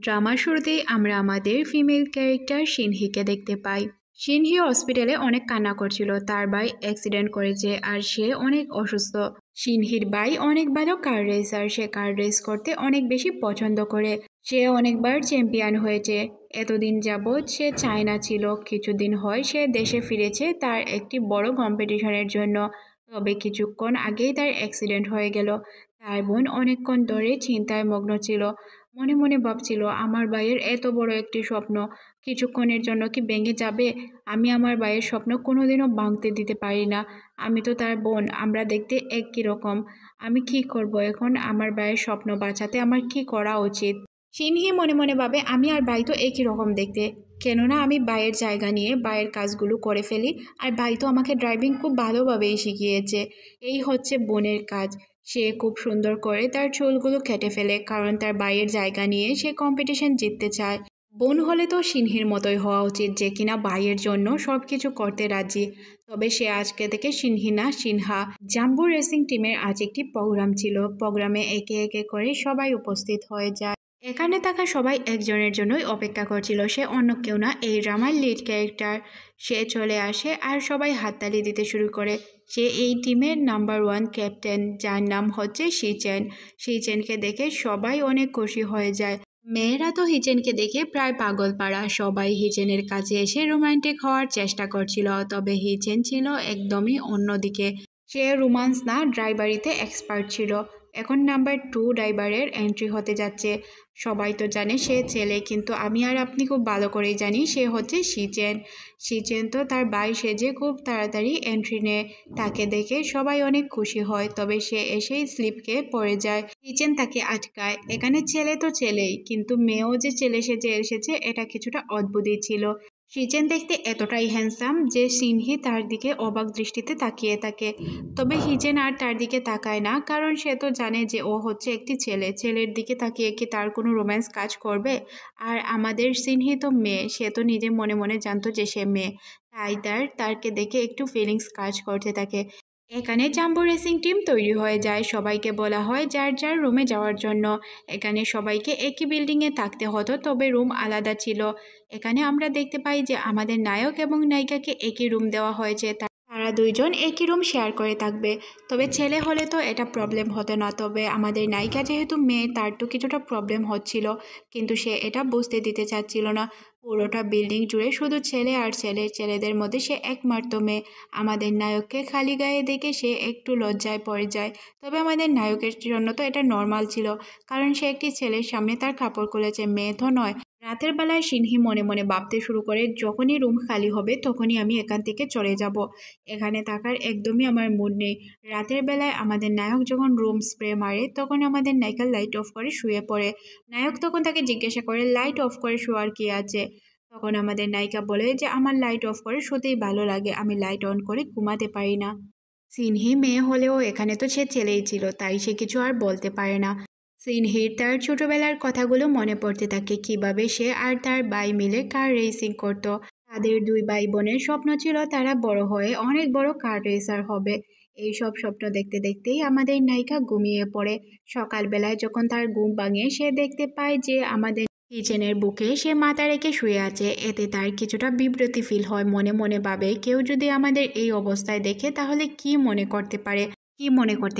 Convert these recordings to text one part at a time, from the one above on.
ড্রামার শুরুতেই আমরা আমাদের ফিমেল ক্যারেক্টার সিনহিকে দেখতে পাই। সিনহি হসপিটালে অনেক কান্না করছিল, তার ভাই অ্যাক্সিডেন্ট করেছে আর সে অনেক অসুস্থ। সিনহির ভাই অনেক ভালো কার রেসার, সে কার রেস করতে অনেক বেশি পছন্দ করে। সে অনেকবার চ্যাম্পিয়ন হয়েছে। এতদিন যাবৎ সে চায়না ছিল, কিছুদিন হয় সে দেশে ফিরেছে তার একটি বড় কম্পিটিশনের জন্য। তবে কিছুক্ষণ আগেই তার অ্যাক্সিডেন্ট হয়ে গেল। তার বোন অনেকক্ষণ ধরে চিন্তায় মগ্ন ছিল, মনে মনে ভাবছিল আমার ভাইয়ের এত বড় একটি স্বপ্ন কিছুক্ষণের জন্য কি ভেঙে যাবে। আমি আমার ভাইয়ের স্বপ্ন কোনোদিনও ভাঙতে দিতে পারি না। আমি তো তার বোন, আমরা দেখতে একই রকম। আমি কি করব এখন? আমার ভাইয়ের স্বপ্ন বাঁচাতে আমার কি করা উচিত? সিনহি মনে মনে ভাবে আমি আর ভাই তো একই রকম দেখতে, কেননা আমি ভাইয়ের জায়গা নিয়ে ভাইয়ের কাজগুলো করে ফেলি। আর ভাই তো আমাকে ড্রাইভিং খুব ভালোভাবেই শিখিয়েছে। এই হচ্ছে বোনের কাজ। সে খুব সুন্দর করে তার চুলগুলো কেটে ফেলে, কারণ তার ভাইয়ের জায়গা নিয়ে সে কম্পিটিশন জিততে চায়। বোন হলে তো সিনহির মতোই হওয়া উচিত, যে কিনা ভাইয়ের জন্য সব কিছু করতে রাজি। তবে সে আজকে থেকে সিনহি না, সিনহা। জাম্বু রেসিং টিমের আজ একটি প্রোগ্রাম ছিল। প্রোগ্রামে একে একে করে সবাই উপস্থিত হয়ে যায়। এখানে থাকা সবাই একজনের জন্যই অপেক্ষা করছিল, সে অন্য কেউ না, এই ড্রামার লিড ক্যারেক্টার। সে চলে আসে আর সবাই হাততালি দিতে শুরু করে। সে এই টিমের নাম্বার 1 ক্যাপ্টেন, যার নাম হচ্ছে শিচেন। শিচেনকে দেখে সবাই অনেক খুশি হয়ে যায়। মেয়েরা তো হিচেনকে দেখে প্রায় পাগল পাড়া। সবাই হিচেনের কাছে এসে রোমান্টিক হওয়ার চেষ্টা করছিল, তবে হিচেন ছিল একদমই অন্যদিকে। সে রোমান্স না, ড্রাইভারিতে এক্সপার্ট ছিল। এখন নাম্বার 2 ড্রাইভারের এন্ট্রি হতে যাচ্ছে। সবাই তো জানে সে ছেলে, কিন্তু আমি আর আপনি খুব ভালো করেই জানি সে হচ্ছে শিচেন। শিচেন তো তার ভাই সেজে খুব তাড়াতাড়ি এন্ট্রি নেয়। তাকে দেখে সবাই অনেক খুশি হয়, তবে সে এসেই স্লিপকে পড়ে যায়। শিচেন তাকে আটকায়। এখানে ছেলে তো ছেলেই, কিন্তু মেয়েও যে ছেলে সেজে এসেছে এটা কিছুটা অদ্ভুতই ছিল। শিচেন দেখতে এতটাই হ্যান্ডসাম যে সিনহি তার দিকে অবাক দৃষ্টিতে তাকিয়ে থাকে। তবে হিচেন আর তার দিকে তাকায় না, কারণ সে তো জানে যে ও হচ্ছে একটি ছেলে। ছেলের দিকে তাকিয়ে কি তার কোনো রোম্যান্স কাজ করবে? আর আমাদের সিনহি তো মেয়ে, সে তো নিজে মনে মনে জানতো যে সে মেয়ে। তাই তারকে দেখে একটু ফিলিংস কাজ করতে থাকে। এখানে জাম্বো রেসিং টিম তৈরি হয়ে যায়। সবাইকে বলা হয় যার যার রুমে যাওয়ার জন্য। এখানে সবাইকে একই বিল্ডিংয়ে থাকতে হতো, তবে রুম আলাদা ছিল। এখানে আমরা দেখতে পাই যে আমাদের নায়ক এবং নায়িকাকে একই রুম দেওয়া হয়েছে। তারা দুইজন একই রুম শেয়ার করে থাকবে। তবে ছেলে হলে তো এটা প্রবলেম হতো না, তবে আমাদের নায়িকা যেহেতু মেয়ে তার তো কিছুটা প্রবলেম হচ্ছিল, কিন্তু সে এটা বুঝতে দিতে চাচ্ছিল না। পুরোটা বিল্ডিং জুড়ে শুধু ছেলে আর ছেলে, ছেলেদের মধ্যে সে একমাত্র মেয়ে। আমাদের নায়ককে খালি গায়ে দেখে সে একটু লজ্জায় পড়ে যায়। তবে আমাদের নায়কের জন্য তো এটা নর্মাল ছিল, কারণ সে একটি ছেলের সামনে তার কাপড় খুলেছে, মেয়ে তো নয়। রাতের বেলায় সিনহি মনে মনে ভাবতে শুরু করে, যখনই রুম খালি হবে তখনই আমি এখান থেকে চলে যাব। এখানে থাকার একদমই আমার মুড নেই। রাতের বেলায় আমাদের নায়ক যখন রুম স্প্রে মারে তখন আমাদের নায়িকা লাইট অফ করে শুয়ে পড়ে। নায়ক তখন তাকে জিজ্ঞাসা করে লাইট অফ করে শোয়ার কি আছে। তখন আমাদের নায়িকা বলে যে আমার লাইট অফ করে শুতেই ভালো লাগে, আমি লাইট অন করে ঘুমাতে পারি না। সিনহি মেয়ে হলেও এখানে তো সে ছেলেই ছিল, তাই সে কিছু আর বলতে পারে না। সিনহির তার ছোটবেলার কথাগুলো মনে পড়তে থাকে, কিভাবে সে আর তার ভাই মিলে কার রেসিং করত। তাদের দুই ভাই বোনের স্বপ্ন ছিল তারা বড় হয়ে অনেক বড় কার রেসার হবে। এই সব স্বপ্ন দেখতে দেখতেই আমাদের নায়িকা ঘুমিয়ে পড়ে। সকালবেলায় যখন তার ঘুম ভাঙে সে দেখতে পায় যে আমাদের কিচেনের বুকে সে মাথা রেখে শুয়ে আছে। এতে তার কিছুটা বিব্রতি ফিল হয়। মনে মনে ভাবে কেউ যদি আমাদের এই অবস্থায় দেখে তাহলে কি মনে করতে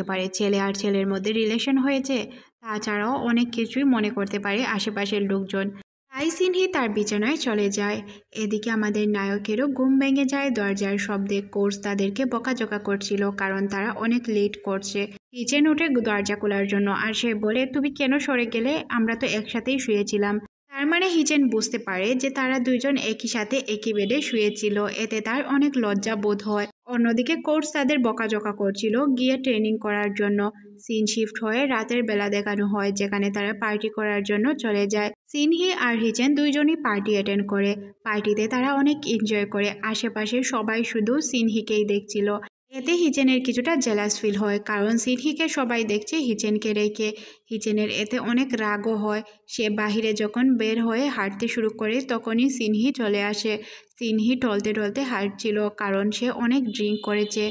পারে। ছেলে আর ছেলের মধ্যে রিলেশন হয়েছে, তাছাড়াও অনেক কিছুই মনে করতে পারে আশেপাশের লোকজন। তাই সিনহি তার বিছানায় চলে যায়। এদিকে আমাদের নায়কেরও ঘুম ভেঙে যায় দরজার শব্দে। কোর্স তাদেরকে বকাঝকা করছিল, কারণ তারা অনেক লেট করছে। কিচেন উঠে দরজা খোলার জন্য, আর সে বলে তুমি কেন সরে গেলে, আমরা তো একসাথেই শুয়েছিলাম। তার মানে হিচেন বুঝতে পারে যে তারা দুইজন একই সাথে একই বেডে শুয়েছিল। এতে তার অনেক লজ্জা বোধ হয়। অন্যদিকে কোর্স তাদের বকাঝকা করছিল গিয়ে ট্রেনিং করার জন্য। সিন শিফট হয়ে রাতের বেলা দেখানো হয়, যেখানে তারা পার্টি করার জন্য চলে যায়। সিনহি আর হিচেন দুইজনই পার্টি অ্যাটেন্ড করে। পার্টিতে তারা অনেক এনজয় করে। আশেপাশে সবাই শুধু সিনহিকেই দেখছিল। এতে হিচেনের কিছুটা জেলাস ফিল হয়, কারণ সিনহিকে সবাই দেখছে হিচেনকে রেখে। হিচেনের এতে অনেক রাগও হয়। সে বাহিরে যখন বের হয়ে হাঁটতে শুরু করে তখনই সিনহি চলে আসে। সিনহি টলতে টলতে হাঁটছিল, কারণ সে অনেক ড্রিঙ্ক করেছে।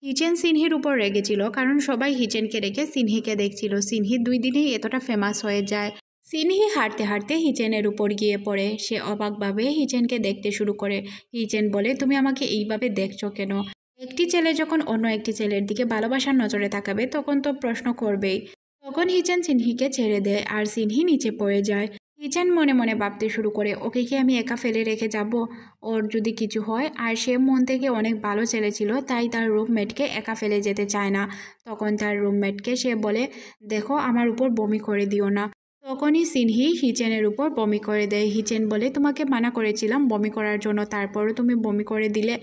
হিচেন সিনহির উপর রেগেছিল, কারণ সবাই হিচেনকে রেখে সিনহিকে দেখছিল। সিনহি 2 দিনেই এতটা ফেমাস হয়ে যায়। সিনহি হাঁটতে হাঁটতে হিচেনের উপর গিয়ে পড়ে। সে অবাকভাবে হিচেনকে দেখতে শুরু করে। হিচেন বলে, তুমি আমাকে এইভাবে দেখছো কেন? একটি ছেলে যখন অন্য একটি ছেলের দিকে ভালোবাসার নজরে তাকাবে তখন তো প্রশ্ন করবেই। তখন হিচেন সিনহিকে ছেড়ে দেয় আর সিনহি নিচে পড়ে যায়। হিচেন মনে মনে ভাবতে শুরু করে, ওকে কি আমি একা ফেলে রেখে যাব? ওর যদি কিছু হয়। আর সে মন থেকে অনেক ভালো ছেলে ছিল, তাই তার রুমমেটকে একা ফেলে যেতে চায় না। তখন তার রুমমেটকে সে বলে, দেখো আমার উপর বমি করে দিও না। তখনই সিনহি হিচেনের উপর বমি করে দেয়। হিচেন বলে, তোমাকে মানা করেছিলাম বমি করার জন্য, তারপরও তুমি বমি করে দিলে।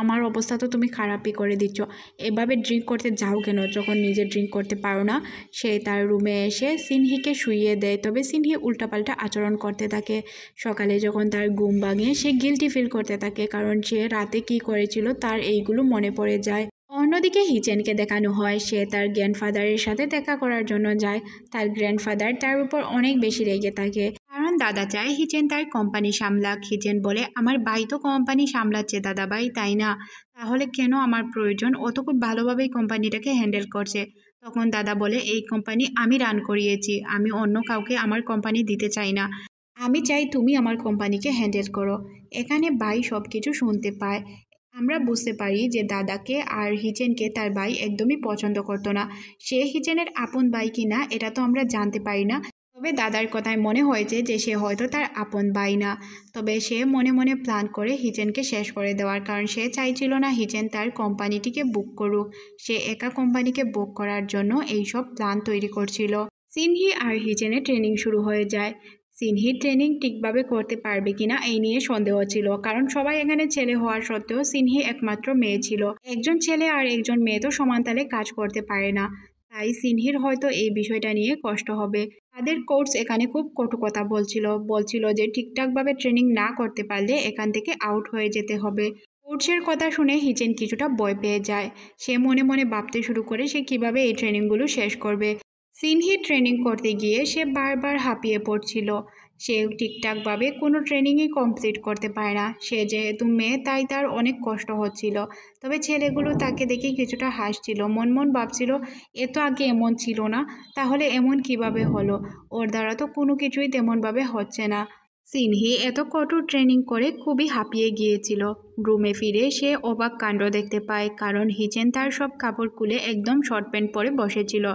আমার অবস্থা তো তুমি খারাপই করে দিচ্ছ। এভাবে ড্রিঙ্ক করতে যাও কেন যখন নিজে ড্রিঙ্ক করতে পারো না? সে তার রুমে এসে সিনহিকে শুইয়ে দেয়, তবে সিনহি উল্টাপাল্টা আচরণ করতে থাকে। সকালে যখন তার ঘুম ভাঙে সে গিল্টি ফিল করতে থাকে, কারণ সে রাতে কি করেছিল তার এইগুলো মনে পড়ে যায়। অন্যদিকে হিচেনকে দেখানো হয় সে তার গ্র্যান্ডফাদারের সাথে দেখা করার জন্য যায়। তার গ্র্যান্ডফাদার তার উপর অনেক বেশি রেগে থাকে, কারণ দাদা চায় হিচেন তার কোম্পানি সামলাক। হিচেন বলে, আমার ভাই তো কোম্পানি সামলাচ্ছে দাদা ভাই, তাই না? তাহলে কেন আমার প্রয়োজন? ও তো খুব ভালোভাবেই কোম্পানিটাকে হ্যান্ডেল করছে। তখন দাদা বলে, এই কোম্পানি আমি রান করিয়েছি, আমি অন্য কাউকে আমার কোম্পানি দিতে চাই না। আমি চাই তুমি আমার কোম্পানিকে হ্যান্ডেল করো। এখানে ভাই সব কিছু শুনতে পায়। আমরা বুঝতে পারি যে দাদাকে আর হিচেনকে তার ভাই একদমই পছন্দ করতো না। সে হিচেনের আপন ভাই কিনা এটা তো আমরা জানতে পারি না, তবে দাদার কথায় মনে হয়েছে যে সে হয়তো তার আপন ভাই না। তবে সে মনে মনে প্ল্যান করে হিচেনকে শেষ করে দেওয়ার, কারণ সে চাইছিল না হিচেন তার কোম্পানিটিকে বুক করুক। সে একা কোম্পানিকে বুক করার জন্য এইসব প্ল্যান তৈরি করছিল। সিনহি আর হিচেনের ট্রেনিং শুরু হয়ে যায়। সিনহি ট্রেনিং ঠিকভাবে করতে পারবে কিনা এই নিয়ে সন্দেহ ছিল, কারণ সবাই এখানে ছেলে হওয়ার সত্ত্বেও সিনহি একমাত্র মেয়ে ছিল। একজন ছেলে আর একজন মেয়ে তো সমান তালে কাজ করতে পারে না, তাই সিনহির হয়তো এই বিষয়টা নিয়ে কষ্ট হবে। তাদের কোচ এখানে খুব কটু কথা বলছিল যে ঠিকঠাকভাবে ট্রেনিং না করতে পারলে এখান থেকে আউট হয়ে যেতে হবে। কোচের কথা শুনে হিচেন কিছুটা ভয় পেয়ে যায়। সে মনে মনে ভাবতে শুরু করে সে কিভাবে এই ট্রেনিংগুলো শেষ করবে। সিনহি ট্রেনিং করতে গিয়ে সে বারবার হাঁপিয়ে পড়ছিল। সে ঠিকঠাকভাবে কোনো ট্রেনিংই কমপ্লিট করতে পারে না। সে যেহেতু মেয়ে তাই তার অনেক কষ্ট হচ্ছিল। তবে ছেলেগুলো তাকে দেখে কিছুটা হাসছিল, মন মন ভাবছিল, এ তো আগে এমন ছিল না, তাহলে এমন কিভাবে হলো? ওর দ্বারা তো কোনো কিছুই তেমনভাবে হচ্ছে না। সিনহি এত কঠোর ট্রেনিং করে খুবই হাঁপিয়ে গিয়েছিল। রুমে ফিরে সে অবাক কাণ্ড দেখতে পায়, কারণ হিচেন তার সব কাপড় খুলে একদম শর্ট প্যান্ট পরে বসেছিল।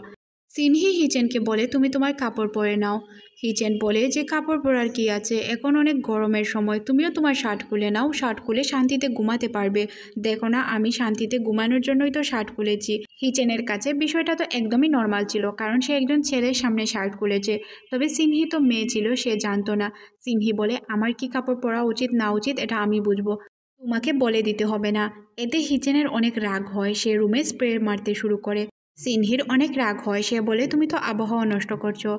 সিনহি হিচেনকে বলে, তুমি তোমার কাপড় পরে নাও। হিচেন বলে যে কাপড় পরার কি আছে, এখন অনেক গরমের সময়, তুমিও তোমার শার্ট খুলে নাও, শার্ট খুলে শান্তিতে ঘুমাতে পারবে। দেখো না আমি শান্তিতে ঘুমানোর জন্যই তো শার্ট খুলেছি। হিচেনের কাছে বিষয়টা তো একদমই নর্মাল ছিল, কারণ সে একজন ছেলের সামনে শার্ট খুলেছে। তবে সিনহি তো মেয়ে ছিল, সে জানতো না। সিনহি বলে, আমার কি কাপড় পরা উচিত না উচিত এটা আমি বুঝবো, তোমাকে বলে দিতে হবে না। এতে হিচেনের অনেক রাগ হয়, সে রুমে স্প্রে মারতে শুরু করে। সিনহির অনেক রাগ হয়, সে বলে, তুমি তো আবহাওয়া নষ্ট করছো।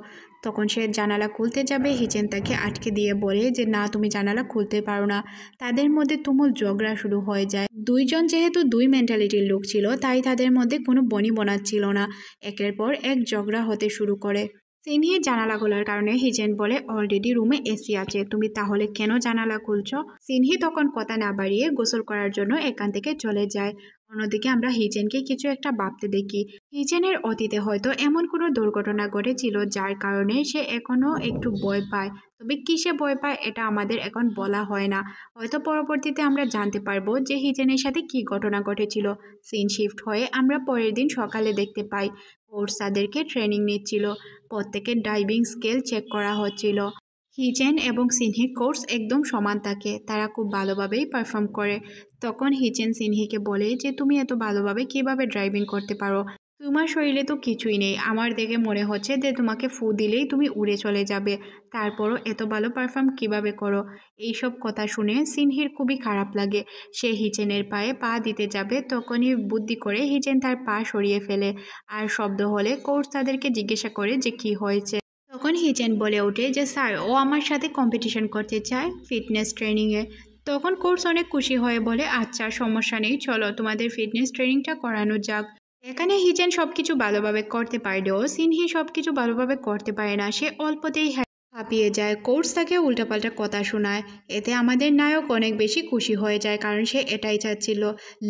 তখন সে জানালা খুলতে যাবে, হিচেন তাকে আটকে দিয়ে বলে যে না, তুমি জানালা খুলতে পারো না। তাদের মধ্যে তুমুল ঝগড়া শুরু হয়ে যায়। দুইজন যেহেতু দুই মেন্টালিটির লোক ছিল, তাই তাদের মধ্যে কোনো বনিবনা ছিল না। একের পর এক ঝগড়া হতে শুরু করে। সিনহি জানালা খোলার কারণে হিচেন বলে, অলরেডি রুমে এসি আছে, তুমি তাহলে কেন জানালা খুলছো? সিনহি তখন কথা না বাড়িয়ে গোসল করার জন্য এখান থেকে চলে যায়। অন্যদিকে আমরা হিচেনকে কিছু একটা ভাবতে দেখি। হিচেনের অতীতে হয়তো এমন কোনো দুর্ঘটনা ঘটেছিল যার কারণে সে এখনও একটু ভয় পায়। তবে কিসে ভয় পায় এটা আমাদের এখন বলা হয় না। হয়তো পরবর্তীতে আমরা জানতে পারবো যে হিচেনের সাথে কি ঘটনা ঘটেছিল। সিন শিফট হয়ে আমরা পরের দিন সকালে দেখতে পাই কোচ তাদেরকে ট্রেনিং নিচ্ছিল। প্রত্যেকের ডাইভিং স্কেল চেক করা হচ্ছিল। হিচেন এবং সিনহির কোর্স একদম সমান থাকে, তারা খুব ভালোভাবেই পারফর্ম করে। তখন হিচেন সিনহিকে বলে যে তুমি এত ভালোভাবে কিভাবে ড্রাইভিং করতে পারো? তোমার শরীরে তো কিছুই নেই, আমার দেখে মনে হচ্ছে যে তোমাকে ফু দিলেই তুমি উড়ে চলে যাবে, তারপরও এত ভালো পারফর্ম কিভাবে করো? এইসব কথা শুনে সিনহির খুবই খারাপ লাগে। সে হিচেনের পায়ে পা দিতে যাবে, তখনই বুদ্ধি করে হিচেন তার পা সরিয়ে ফেলে। আর শব্দ হলে কোচ তাদেরকে জিজ্ঞাসা করে যে কি হয়েছে। তখন হিচেন বলে ওঠে যে স্যার, ও আমার সাথে কম্পিটিশন করতে চায় ফিটনেস ট্রেনিংয়ে। তখন কোচ অনেক খুশি হয়ে বলে, আচ্ছা সমস্যা নেই, চলো তোমাদের ফিটনেস ট্রেনিংটা করানো যাক। এখানে হিচেন সব কিছু ভালোভাবে করতে পারলেও সিনহি সব কিছু ভালোভাবে করতে পারে না, সে অল্পতেই হাঁপিয়ে যায়। কোচ তাকে উল্টাপাল্টা কথা শোনায়। এতে আমাদের নায়ক অনেক বেশি খুশি হয়ে যায়, কারণ সে এটাই চাচ্ছিল।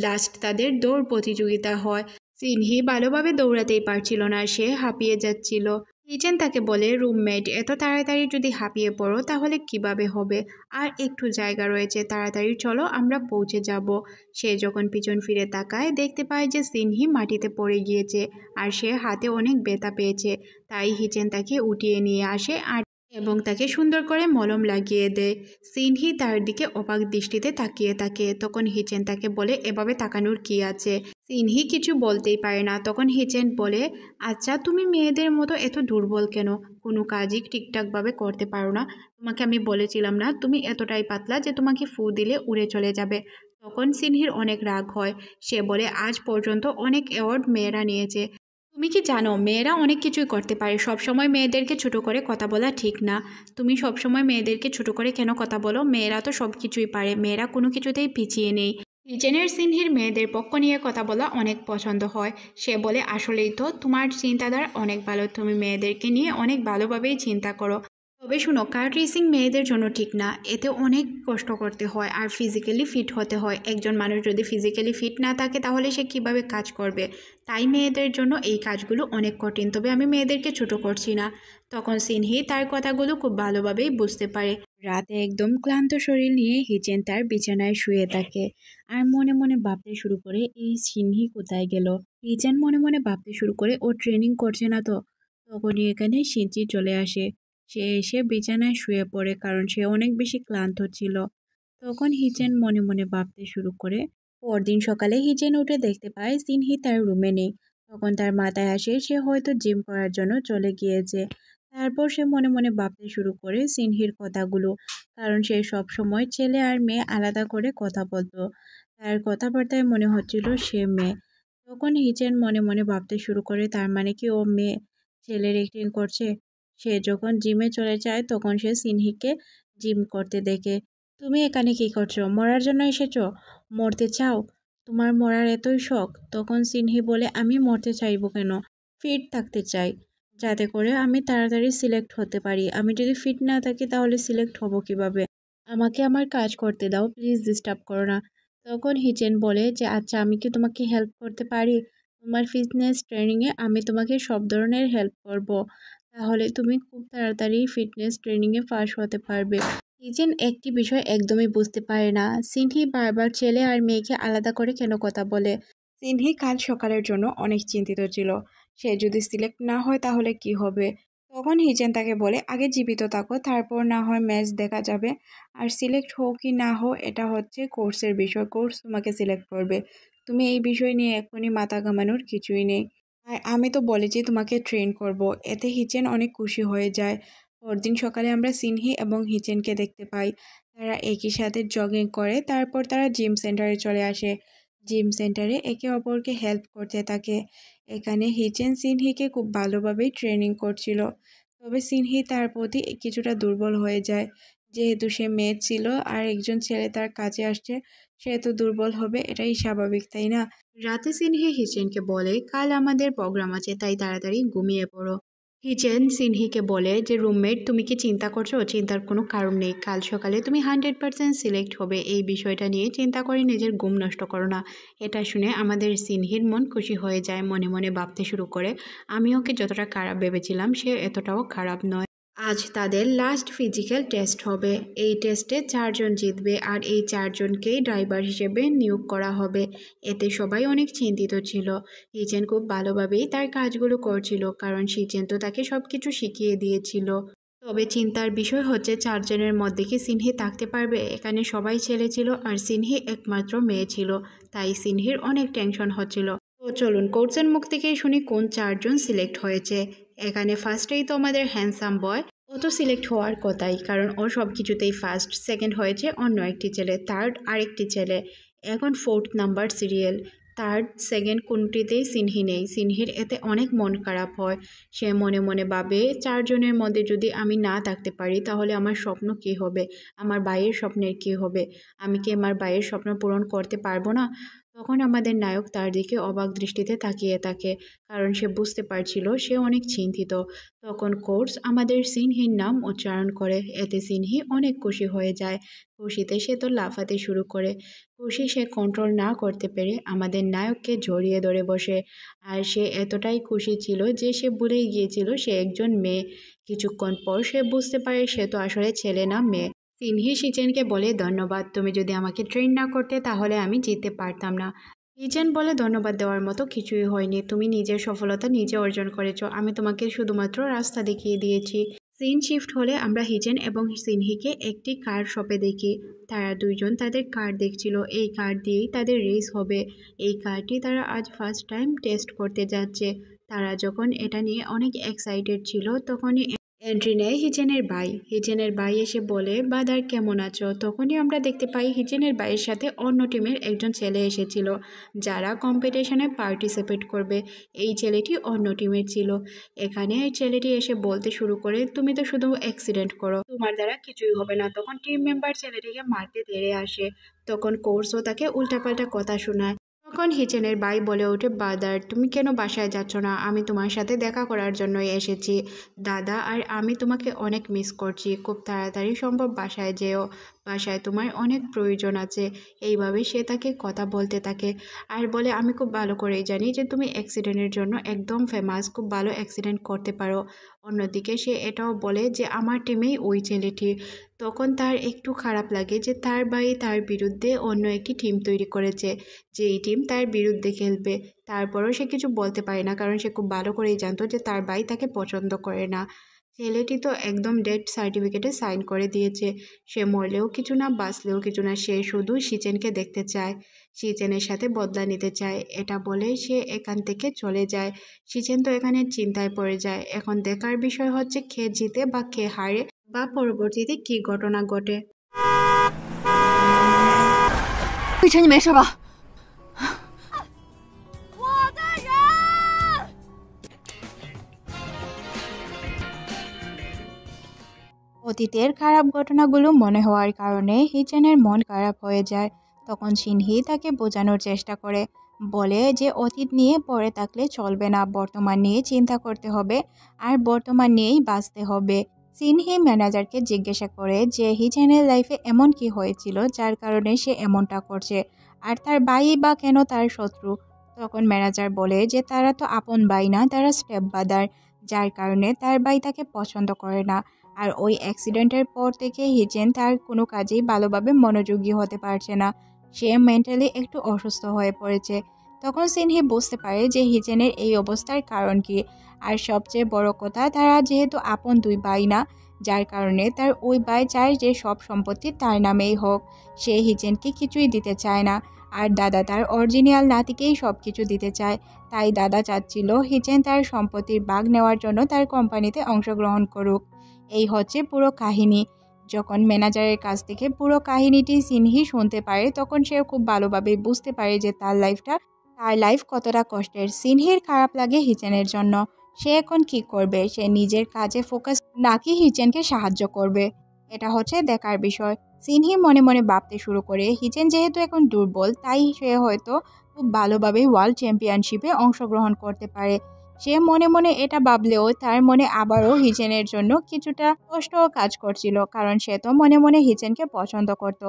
লাস্ট তাদের দৌড় প্রতিযোগিতা হয়। সিনহি ভালোভাবে দৌড়াতেই পারছিল না, সে হাঁপিয়ে যাচ্ছিল। হিচেন তাকে বলে, রুমমেট এত তাড়াতাড়ি যদি হাঁপিয়ে পড়ো তাহলে কিভাবে হবে, আর একটু জায়গা রয়েছে, তাড়াতাড়ি চলো আমরা পৌঁছে যাব। সে যখন পিছন ফিরে তাকায় দেখতে পায় যে সিনহি মাটিতে পড়ে গিয়েছে আর সে হাতে অনেক ব্যথা পেয়েছে। তাই হিচেন তাকে উঠিয়ে নিয়ে আসে আর এবং তাকে সুন্দর করে মলম লাগিয়ে দেয়। সিনহি তার দিকে অবাক দৃষ্টিতে তাকিয়ে থাকে। তখন হিচেন তাকে বলে, এভাবে তাকানোর কি আছে। সিনহি কিছু বলতেই পারে না। তখন হিচেন বলে, আচ্ছা তুমি মেয়েদের মতো এত দুর্বল কেন, কোনো কাজই ঠিকঠাকভাবে করতে পারো না। তোমাকে আমি বলেছিলাম না তুমি এতটাই পাতলা যে তোমাকে ফু দিলে উড়ে চলে যাবে। তখন সিনহির অনেক রাগ হয়। সে বলে, আজ পর্যন্ত অনেক অ্যাওয়ার্ড মেয়েরা নিয়েছে, তুমি কি জানো মেয়েরা অনেক কিছুই করতে পারে, সবসময় মেয়েদেরকে ছোট করে কথা বলা ঠিক না। তুমি সবসময় মেয়েদেরকে ছোট করে কেন কথা বলো, মেয়েরা তো সব কিছুই পারে, মেয়েরা কোনো কিছুতেই পিছিয়ে নেই। লিজেনের সিনহির মেয়েদের পক্ষ নিয়ে কথা বলা অনেক পছন্দ হয়। সে বলে, আসলেই তো তোমার চিন্তাধারা অনেক ভালো, তুমি মেয়েদেরকে নিয়ে অনেক ভালোভাবেই চিন্তা করো। তবে শুনো, কার রেসিং মেয়েদের জন্য ঠিক না, এতে অনেক কষ্ট করতে হয় আর ফিজিক্যালি ফিট হতে হয়। একজন মানুষ যদি ফিজিক্যালি ফিট না থাকে তাহলে সে কিভাবে কাজ করবে। তাই মেয়েদের জন্য এই কাজগুলো অনেক কঠিন, তবে আমি মেয়েদেরকে ছোট করছি না। তখন সিনহি তার কথাগুলো খুব ভালোভাবেই বুঝতে পারে। রাতে একদম ক্লান্ত শরীর নিয়ে হিচেন তার বিছানায় শুয়ে থাকে আর মনে মনে ভাবতে শুরু করে, এই সিনহি কোথায় গেল। হিচেন মনে মনে ভাবতে শুরু করে, ও ট্রেনিং করছে না তো। তখনই এখানে সিনচি চলে আসে। সে এসে বিছানায় শুয়ে পড়ে কারণ সে অনেক বেশি ক্লান্ত ছিল। তখন হিচেন মনে মনে ভাবতে শুরু করে। পরদিন সকালে হিচেন উঠে দেখতে পায় সিনহি তার রুমে নেই। তখন তার মাথায় আসে সে হয়তো জিম করার জন্য চলে গিয়েছে। তারপর সে মনে মনে ভাবতে শুরু করে সিনহির কথাগুলো, কারণ সে সব সময় ছেলে আর মেয়ে আলাদা করে কথা বলতো। তার কথাবার্তায় মনে হচ্ছিল সে মেয়ে। তখন হিচেন মনে মনে ভাবতে শুরু করে, তার মানে কি ও মেয়ে ছেলের অ্যাক্টিং করছে। সে যখন জিমে চলে যায় তখন সে সিনহিকে জিম করতে দেখে। তুমি এখানে কি করছো, মরার জন্য এসেছো, মরতে চাও, তোমার মরার এতই শখ। তখন সিনহি বলে, আমি মরতে চাইবো কেন, ফিট থাকতে চাই, যাতে করে আমি তাড়াতাড়ি সিলেক্ট হতে পারি। আমি যদি ফিট না থাকি তাহলে সিলেক্ট হব কিভাবে, আমাকে আমার কাজ করতে দাও, প্লিজ ডিস্টার্ব করো না। তখন হিচেন বলে যে, আচ্ছা আমি কি তোমাকে হেল্প করতে পারি, তোমার ফিটনেস ট্রেনিংয়ে আমি তোমাকে সব ধরনের হেল্প করব, তাহলে তুমি খুব তাড়াতাড়ি ফিটনেস ট্রেনিংয়ে পাস হতে পারবে। হিচেন একটি বিষয় একদমই বুঝতে পারে না, সিনহি বারবার ছেলে আর মেয়েকে আলাদা করে কেন কথা বলে। সিনহি কাল সকালের জন্য অনেক চিন্তিত ছিল, সে যদি সিলেক্ট না হয় তাহলে কি হবে। তখন হিচেন তাকে বলে, আগে জীবিত থাকো, তারপর না হয় ম্যাচ দেখা যাবে। আর সিলেক্ট হও কি না হও এটা হচ্ছে কোর্সের বিষয়, কোর্স তোমাকে সিলেক্ট করবে। তুমি এই বিষয় নিয়ে এখনই মাথা ঘামানোর কিছুই নেই। আর আমি তো বলেছি তোমাকে ট্রেন করব। এতে হিচেন অনেক খুশি হয়ে যায়। পরদিন সকালে আমরা সিনহি এবং হিচেনকে দেখতে পাই। তারা একই সাথে জগিং করে, তারপর তারা জিম সেন্টারে চলে আসে। জিম সেন্টারে একে অপরকে হেল্প করতে থাকে। এখানে হিচেন সিনহিকে খুব ভালোভাবেই ট্রেনিং করছিল। তবে সিনহি তার প্রতি কিছুটা দুর্বল হয়ে যায়। যেহেতু সে মেয়ে ছিল আর একজন ছেলে তার কাছে আসছে, সে তো দুর্বল হবে, এটাই স্বাভাবিক, তাই না। রাতে সিনহি হিচেনকে বলে, কাল আমাদের প্রোগ্রাম আছে, তাই তাড়াতাড়ি ঘুমিয়ে পড়ো। হিচেন সিনহিকে বলে যে, রুমমেট তুমি কি চিন্তা করছো, চিন্তার কোনো কারণ নেই, কাল সকালে তুমি 100% সিলেক্ট হবে, এই বিষয়টা নিয়ে চিন্তা করে নিজের ঘুম নষ্ট করো না। এটা শুনে আমাদের সিনহির মন খুশি হয়ে যায়, মনে মনে ভাবতে শুরু করে, আমি ওকে যতটা খারাপ ভেবেছিলাম সে এতটাও খারাপ নয়। আজ তাদের লাস্ট ফিজিক্যাল টেস্ট হবে। এই টেস্টে 4 জন জিতবে আর এই 4 জনকেই ড্রাইভার হিসেবে নিয়োগ করা হবে। এতে সবাই অনেক চিন্তিত ছিল। হিচেন খুব ভালোভাবেই তার কাজগুলো করছিল, কারণ শিচেন তো তাকে সব কিছু শিখিয়ে দিয়েছিল। তবে চিন্তার বিষয় হচ্ছে 4 জনের মধ্যে কি সিনহি থাকতে পারবে। এখানে সবাই ছেলে ছিল আর সিনহি একমাত্র মেয়ে ছিল, তাই সিনহির অনেক টেনশন হচ্ছিল। তো চলুন কোর্সের মুখ থেকেই শুনি কোন 4 জন সিলেক্ট হয়েছে। এখানে ফার্স্টেই তো আমাদের হ্যান্ডসাম বয়, ও তো সিলেক্ট হওয়ার কথাই, কারণ ও সব কিছুতেই ফার্স্ট। সেকেন্ড হয়েছে অন্য একটি ছেলে, থার্ড আরেকটি ছেলে। এখন fourth number serial, third second কোনটিতেই সিনহি নেই। সিনহির এতে অনেক মন খারাপ হয়। সে মনে মনে ভাবে, 4 জনের মধ্যে যদি আমি না থাকতে পারি তাহলে আমার স্বপ্ন কী হবে, আমার ভাইয়ের স্বপ্নের কী হবে, আমি কি আমার ভাইয়ের স্বপ্ন পূরণ করতে পারবো না। তখন আমাদের নায়ক তার দিকে অবাক দৃষ্টিতে তাকিয়ে থাকে, কারণ সে বুঝতে পারছিল সে অনেক চিন্তিত। তখন কোর্স আমাদের সিনহির নাম উচ্চারণ করে, এতে সিনহি অনেক খুশি হয়ে যায়। খুশিতে সে তো লাফাতে শুরু করে। খুশি সে কন্ট্রোল না করতে পেরে আমাদের নায়ককে জড়িয়ে ধরে বসে। আর সে এতটাই খুশি ছিল যে সে ভুলেই গিয়েছিল সে একজন মেয়ে। কিছুক্ষণ পর সে বুঝতে পারে সে তো আসলে ছেলে না, মেয়ে। সিনহি শিচেনকে বলে, ধন্যবাদ, তুমি যদি আমাকে ট্রেন না করতে তাহলে আমি জিততে পারতাম না। শিচেন বলে, ধন্যবাদ দেওয়ার মতো কিছুই হয়নি, তুমি নিজের সফলতা নিজে অর্জন করেছো, আমি তোমাকে শুধুমাত্র রাস্তা দেখিয়ে দিয়েছি। সিন শিফট হলে আমরা হিচেন এবং সিনহিকে একটি কার শপে দেখি। তারা দুইজন তাদের কার দেখছিল, এই কার দিয়েই তাদের রেস হবে। এই কারটি তারা আজ ফার্স্ট টাইম টেস্ট করতে যাচ্ছে। তারা যখন এটা নিয়ে অনেক এক্সাইটেড ছিল তখনই এন্ট্রি নেয় হিচেনের ভাই। হিচেনের ভাই এসে বলে, বাদার কেমন আছো? তখনই আমরা দেখতে পাই হিচেনের ভাইয়ের সাথে অন্য টিমের একজন ছেলে এসেছিল যারা কম্পিটিশনে পার্টিসিপেট করবে। এই ছেলেটি অন্য টিমের ছিল। এখানে এই ছেলেটি এসে বলতে শুরু করে, তুমি তো শুধু অ্যাক্সিডেন্ট করো, তোমার দ্বারা কিছুই হবে না। তখন টিম মেম্বার ছেলেটিকে মারতে তেড়ে আসে। তখন কোর্সও তাকে উল্টাপাল্টা কথা শোনায়। তখন হিচেনের ভাই বলে ওঠে, বাদার তুমি কেন বাসায় যাচ্ছ না? আমি তোমার সাথে দেখা করার জন্যই এসেছি। দাদা আর আমি তোমাকে অনেক মিস করছি, খুব তাড়াতাড়ি সম্ভব বাসায় যেও, বাসায় তোমার অনেক প্রয়োজন আছে। এইভাবে সে তাকে কথা বলতে থাকে আর বলে, আমি খুব ভালো করেই জানি যে তুমি অ্যাক্সিডেন্টের জন্য একদম ফেমাস, খুব ভালো অ্যাক্সিডেন্ট করতে পারো। অন্যদিকে সে এটাও বলে যে আমার টিমেই ওই ছেলেটি। তখন তার একটু খারাপ লাগে যে তার ভাই তার বিরুদ্ধে অন্য একটি টিম তৈরি করেছে, যে এই টিম তার বিরুদ্ধে খেলবে। তারপরও সে কিছু বলতে পারে না, কারণ সে খুব ভালো করেই জানতো যে তার ভাই তাকে পছন্দ করে না। ছেলেটি তো একদম ডেথ সার্টিফিকেটে সাইন করে দিয়েছে। সে মরলেও কিছু না, বাঁচলেও কিছু না, সে শুধু শিচেনকে দেখতে চায়, শিচেনের সাথে বদলা নিতে চায়। এটা বলে সে এখান থেকে চলে যায়। শিচেন তো এখানে চিন্তায় পড়ে যায়। এখন দেখার বিষয় হচ্ছে কে জিতে বা কে হারে, বা পরবর্তীতে কী ঘটনা ঘটে। 魏晨，你没事吧？ অতীতের খারাপ ঘটনাগুলো মনে হওয়ার কারণে হিচেনের মন খারাপ হয়ে যায়। তখন সিনহি তাকে বোঝানোর চেষ্টা করে, বলে যে অতীত নিয়ে পড়ে থাকলে চলবে না, বর্তমান নিয়ে চিন্তা করতে হবে আর বর্তমান নিয়েই বাঁচতে হবে। সিনহি ম্যানেজারকে জিজ্ঞাসা করে যে হিচেনের লাইফে এমন কি হয়েছিল যার কারণে সে এমনটা করছে, আর তার ভাই বা কেন তার শত্রু। তখন ম্যানেজার বলে যে তারা তো আপন ভাই না, তারা স্টেপ ব্রাদার, যার কারণে তার ভাই তাকে পছন্দ করে না। আর ওই অ্যাক্সিডেন্টের পর থেকে হিচেন তার কোনো কাজেই ভালোভাবে মনোযোগী হতে পারছে না, সে মেন্টালি একটু অসুস্থ হয়ে পড়েছে। তখন সিনহি বুঝতে পারে যে হিচেনের এই অবস্থার কারণ কি। আর সবচেয়ে বড় কথা, তারা যেহেতু আপন দুই ভাই না, যার কারণে তার ওই ভাই চায় যে সব সম্পত্তি তার নামেই হোক। সে হিচেনকে কিছুই দিতে চায় না, আর দাদা তার অরিজিনাল নাতিকেই সব কিছু দিতে চায়। তাই দাদা চাচ্ছিল হিচেন তার সম্পত্তির ভাগ নেওয়ার জন্য তার কোম্পানিতে অংশগ্রহণ করুক। এই হচ্ছে পুরো কাহিনী। যখন ম্যানেজারের কাছ থেকে পুরো কাহিনীটি সিনহি শুনতে পারে তখন সে খুব ভালোভাবে বুঝতে পারে যে তার লাইফ কতটা কষ্টের। সিনহির খারাপ লাগে হিচেনের জন্য। সে এখন কি করবে? সে নিজের কাজে ফোকাস নাকি হিচেনকে সাহায্য করবে, এটা হচ্ছে দেখার বিষয়। সিনহি মনে মনে ভাবতে শুরু করে, হিচেন যেহেতু এখন দুর্বল তাই সে হয়তো খুব ভালোভাবে ওয়ার্ল্ড চ্যাম্পিয়নশিপে অংশগ্রহণ করতে পারে। সে মনে মনে এটা ভাবলেও তার মনে আবারও হিচেনের জন্য কিছুটা কষ্টও কাজ করছিল, কারণ সে তো মনে মনে হিচেনকে পছন্দ করত।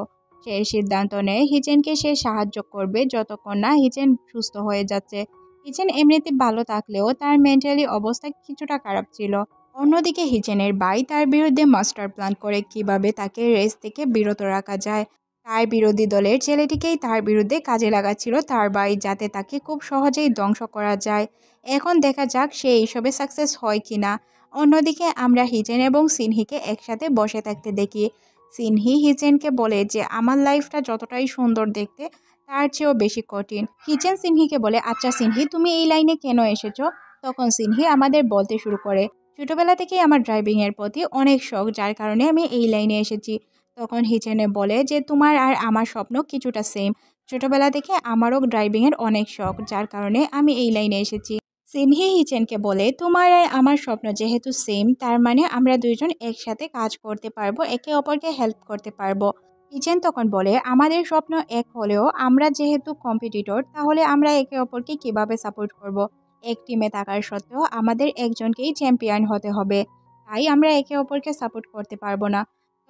সে সিদ্ধান্ত নেয় হিচেনকে সে সাহায্য করবে যতক্ষণ না হিচেন সুস্থ হয়ে যাচ্ছে। হিচেন এমনিতে ভালো থাকলেও তার মেন্টালি অবস্থা কিছুটা খারাপ ছিল। অন্যদিকে হিচেনের ভাই তার বিরুদ্ধে মাস্টার প্ল্যান করে কিভাবে তাকে রেস থেকে বিরত রাখা যায়। তার বিরোধী দলের ছেলেটিকেই তার বিরুদ্ধে কাজে লাগাচ্ছিল তার ভাই, যাতে তাকে খুব সহজেই ধ্বংস করা যায়। এখন দেখা যাক সে এইসবে সাকসেস হয় কিনা। অন্যদিকে আমরা হিচেন এবং সিনহিকে একসাথে বসে থাকতে দেখি। সিনহি হিচেনকে বলে যে আমার লাইফটা যতটাই সুন্দর দেখতে তার চেয়েও বেশি কঠিন। হিচেন সিনহিকে বলে, আচ্ছা সিনহি, তুমি এই লাইনে কেন এসেছো? তখন সিনহি আমাদের বলতে শুরু করে, ছোটবেলা থেকেই আমার ড্রাইভিংয়ের প্রতি অনেক শখ, যার কারণে আমি এই লাইনে এসেছি। তখন হিচেনে বলে যে তোমার আর আমার স্বপ্ন কিছুটা সেম, ছোটবেলা থেকে আমারও ড্রাইভিংয়ের অনেক শখ, যার কারণে আমি এই লাইনে এসেছি। সিনহি হিচেনকে বলে, তোমার আর আমার স্বপ্ন যেহেতু সেম, তার মানে আমরা দুইজন একসাথে কাজ করতে পারবো, একে অপরকে হেল্প করতে পারবো। হিচেন তখন বলে, আমাদের স্বপ্ন এক হলেও আমরা যেহেতু কম্পিটিটর, তাহলে আমরা একে অপরকে কিভাবে সাপোর্ট করব? এক টিমে থাকার সত্ত্বেও আমাদের একজনকেই চ্যাম্পিয়ন হতে হবে, তাই আমরা একে অপরকে সাপোর্ট করতে পারবো না।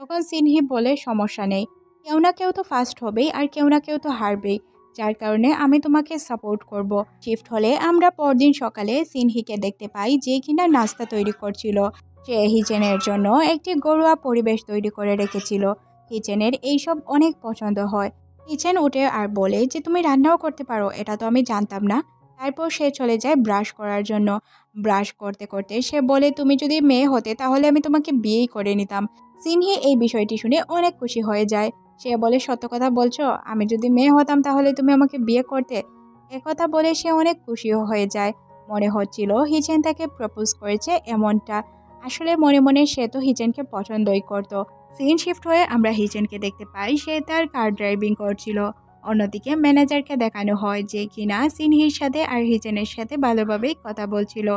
তখন সিনহি বলে, সমস্যা নেই, কেউ না কেউ তো ফার্স্ট হবেই আর কেউ না কেউ তো হারবেই, যার কারণে আমি তোমাকে সাপোর্ট করব। শিফট হলে আমরা পরদিন সকালে সিনহিকে দেখতে পাই, যে কিনা নাস্তা তৈরি করছিল। সে হিচেনের জন্য একটি ঘরোয়া পরিবেশ তৈরি করে রেখেছিল। হিচেনের এইসব অনেক পছন্দ হয়। হিচেন উঠে আর বলে যে, তুমি রান্নাও করতে পারো, এটা তো আমি জানতাম না। তারপর সে চলে যায় ব্রাশ করার জন্য। ব্রাশ করতে করতে সে বলে, তুমি যদি মেয়ে হতে তাহলে আমি তোমাকে বিয়েই করে নিতাম। সিনহি এই বিষয়টি শুনে অনেক খুশি হয়ে যায়। সে বলে, সত্য কথা বলছো? আমি যদি মেয়ে হতাম তাহলে তুমি আমাকে বিয়ে করতে? একথা বলে সে অনেক খুশিও হয়ে যায়। মনে হচ্ছিল হিচেন তাকে প্রপোজ করেছে এমনটা। আসলে মনে মনে সে তো হিচেনকে পছন্দই করত। সিন শিফট হয়ে আমরা হিচেনকে দেখতে পাই, সে তার কার ড্রাইভিং করছিল। অন্যদিকে ম্যানেজারকে দেখানো হয়, যে কিনা সিনহির সাথে আর হিচেনের সাথে ভালোভাবেই কথা বলছিল।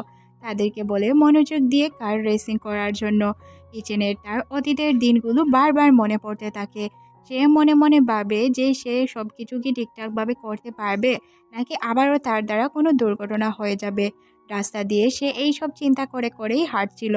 তাদেরকে বলে মনোযোগ দিয়ে কার রেসিং করার জন্য। হিচেনের তার অতীতের দিনগুলো বারবার মনে পড়তে থাকে। সে মনে মনে ভাবে যে সে সব কিছু কি ঠিকঠাকভাবে করতে পারবে, নাকি আবারও তার দ্বারা কোনো দুর্ঘটনা হয়ে যাবে। রাস্তা দিয়ে সে এই সব চিন্তা করে করেই হাঁটছিল।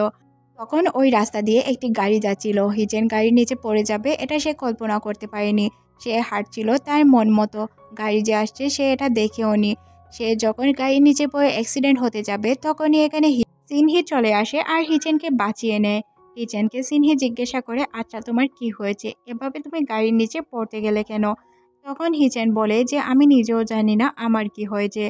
তখন ওই রাস্তা দিয়ে একটি গাড়ি যাচ্ছিল। হিচেন গাড়ির নিচে পড়ে যাবে এটা সে কল্পনা করতে পারেনি। সে হাঁটছিল তার মন মতো। গাড়ি যে আসছে সে এটা দেখেও নি। সে যখন গাড়ির নিচে পড়ে অ্যাক্সিডেন্ট হতে যাবে, তখনই এখানে সিনহি চলে আসে আর হিচেনকে বাঁচিয়ে নেয়। হিচেনকে সিনহি জিজ্ঞাসা করে, আচ্ছা তোমার কি হয়েছে, এভাবে তুমি গাড়ির নিচে পড়তে গেলে কেন? তখন হিচেন বলে যে, আমি নিজেও জানি না আমার কি হয়েছে।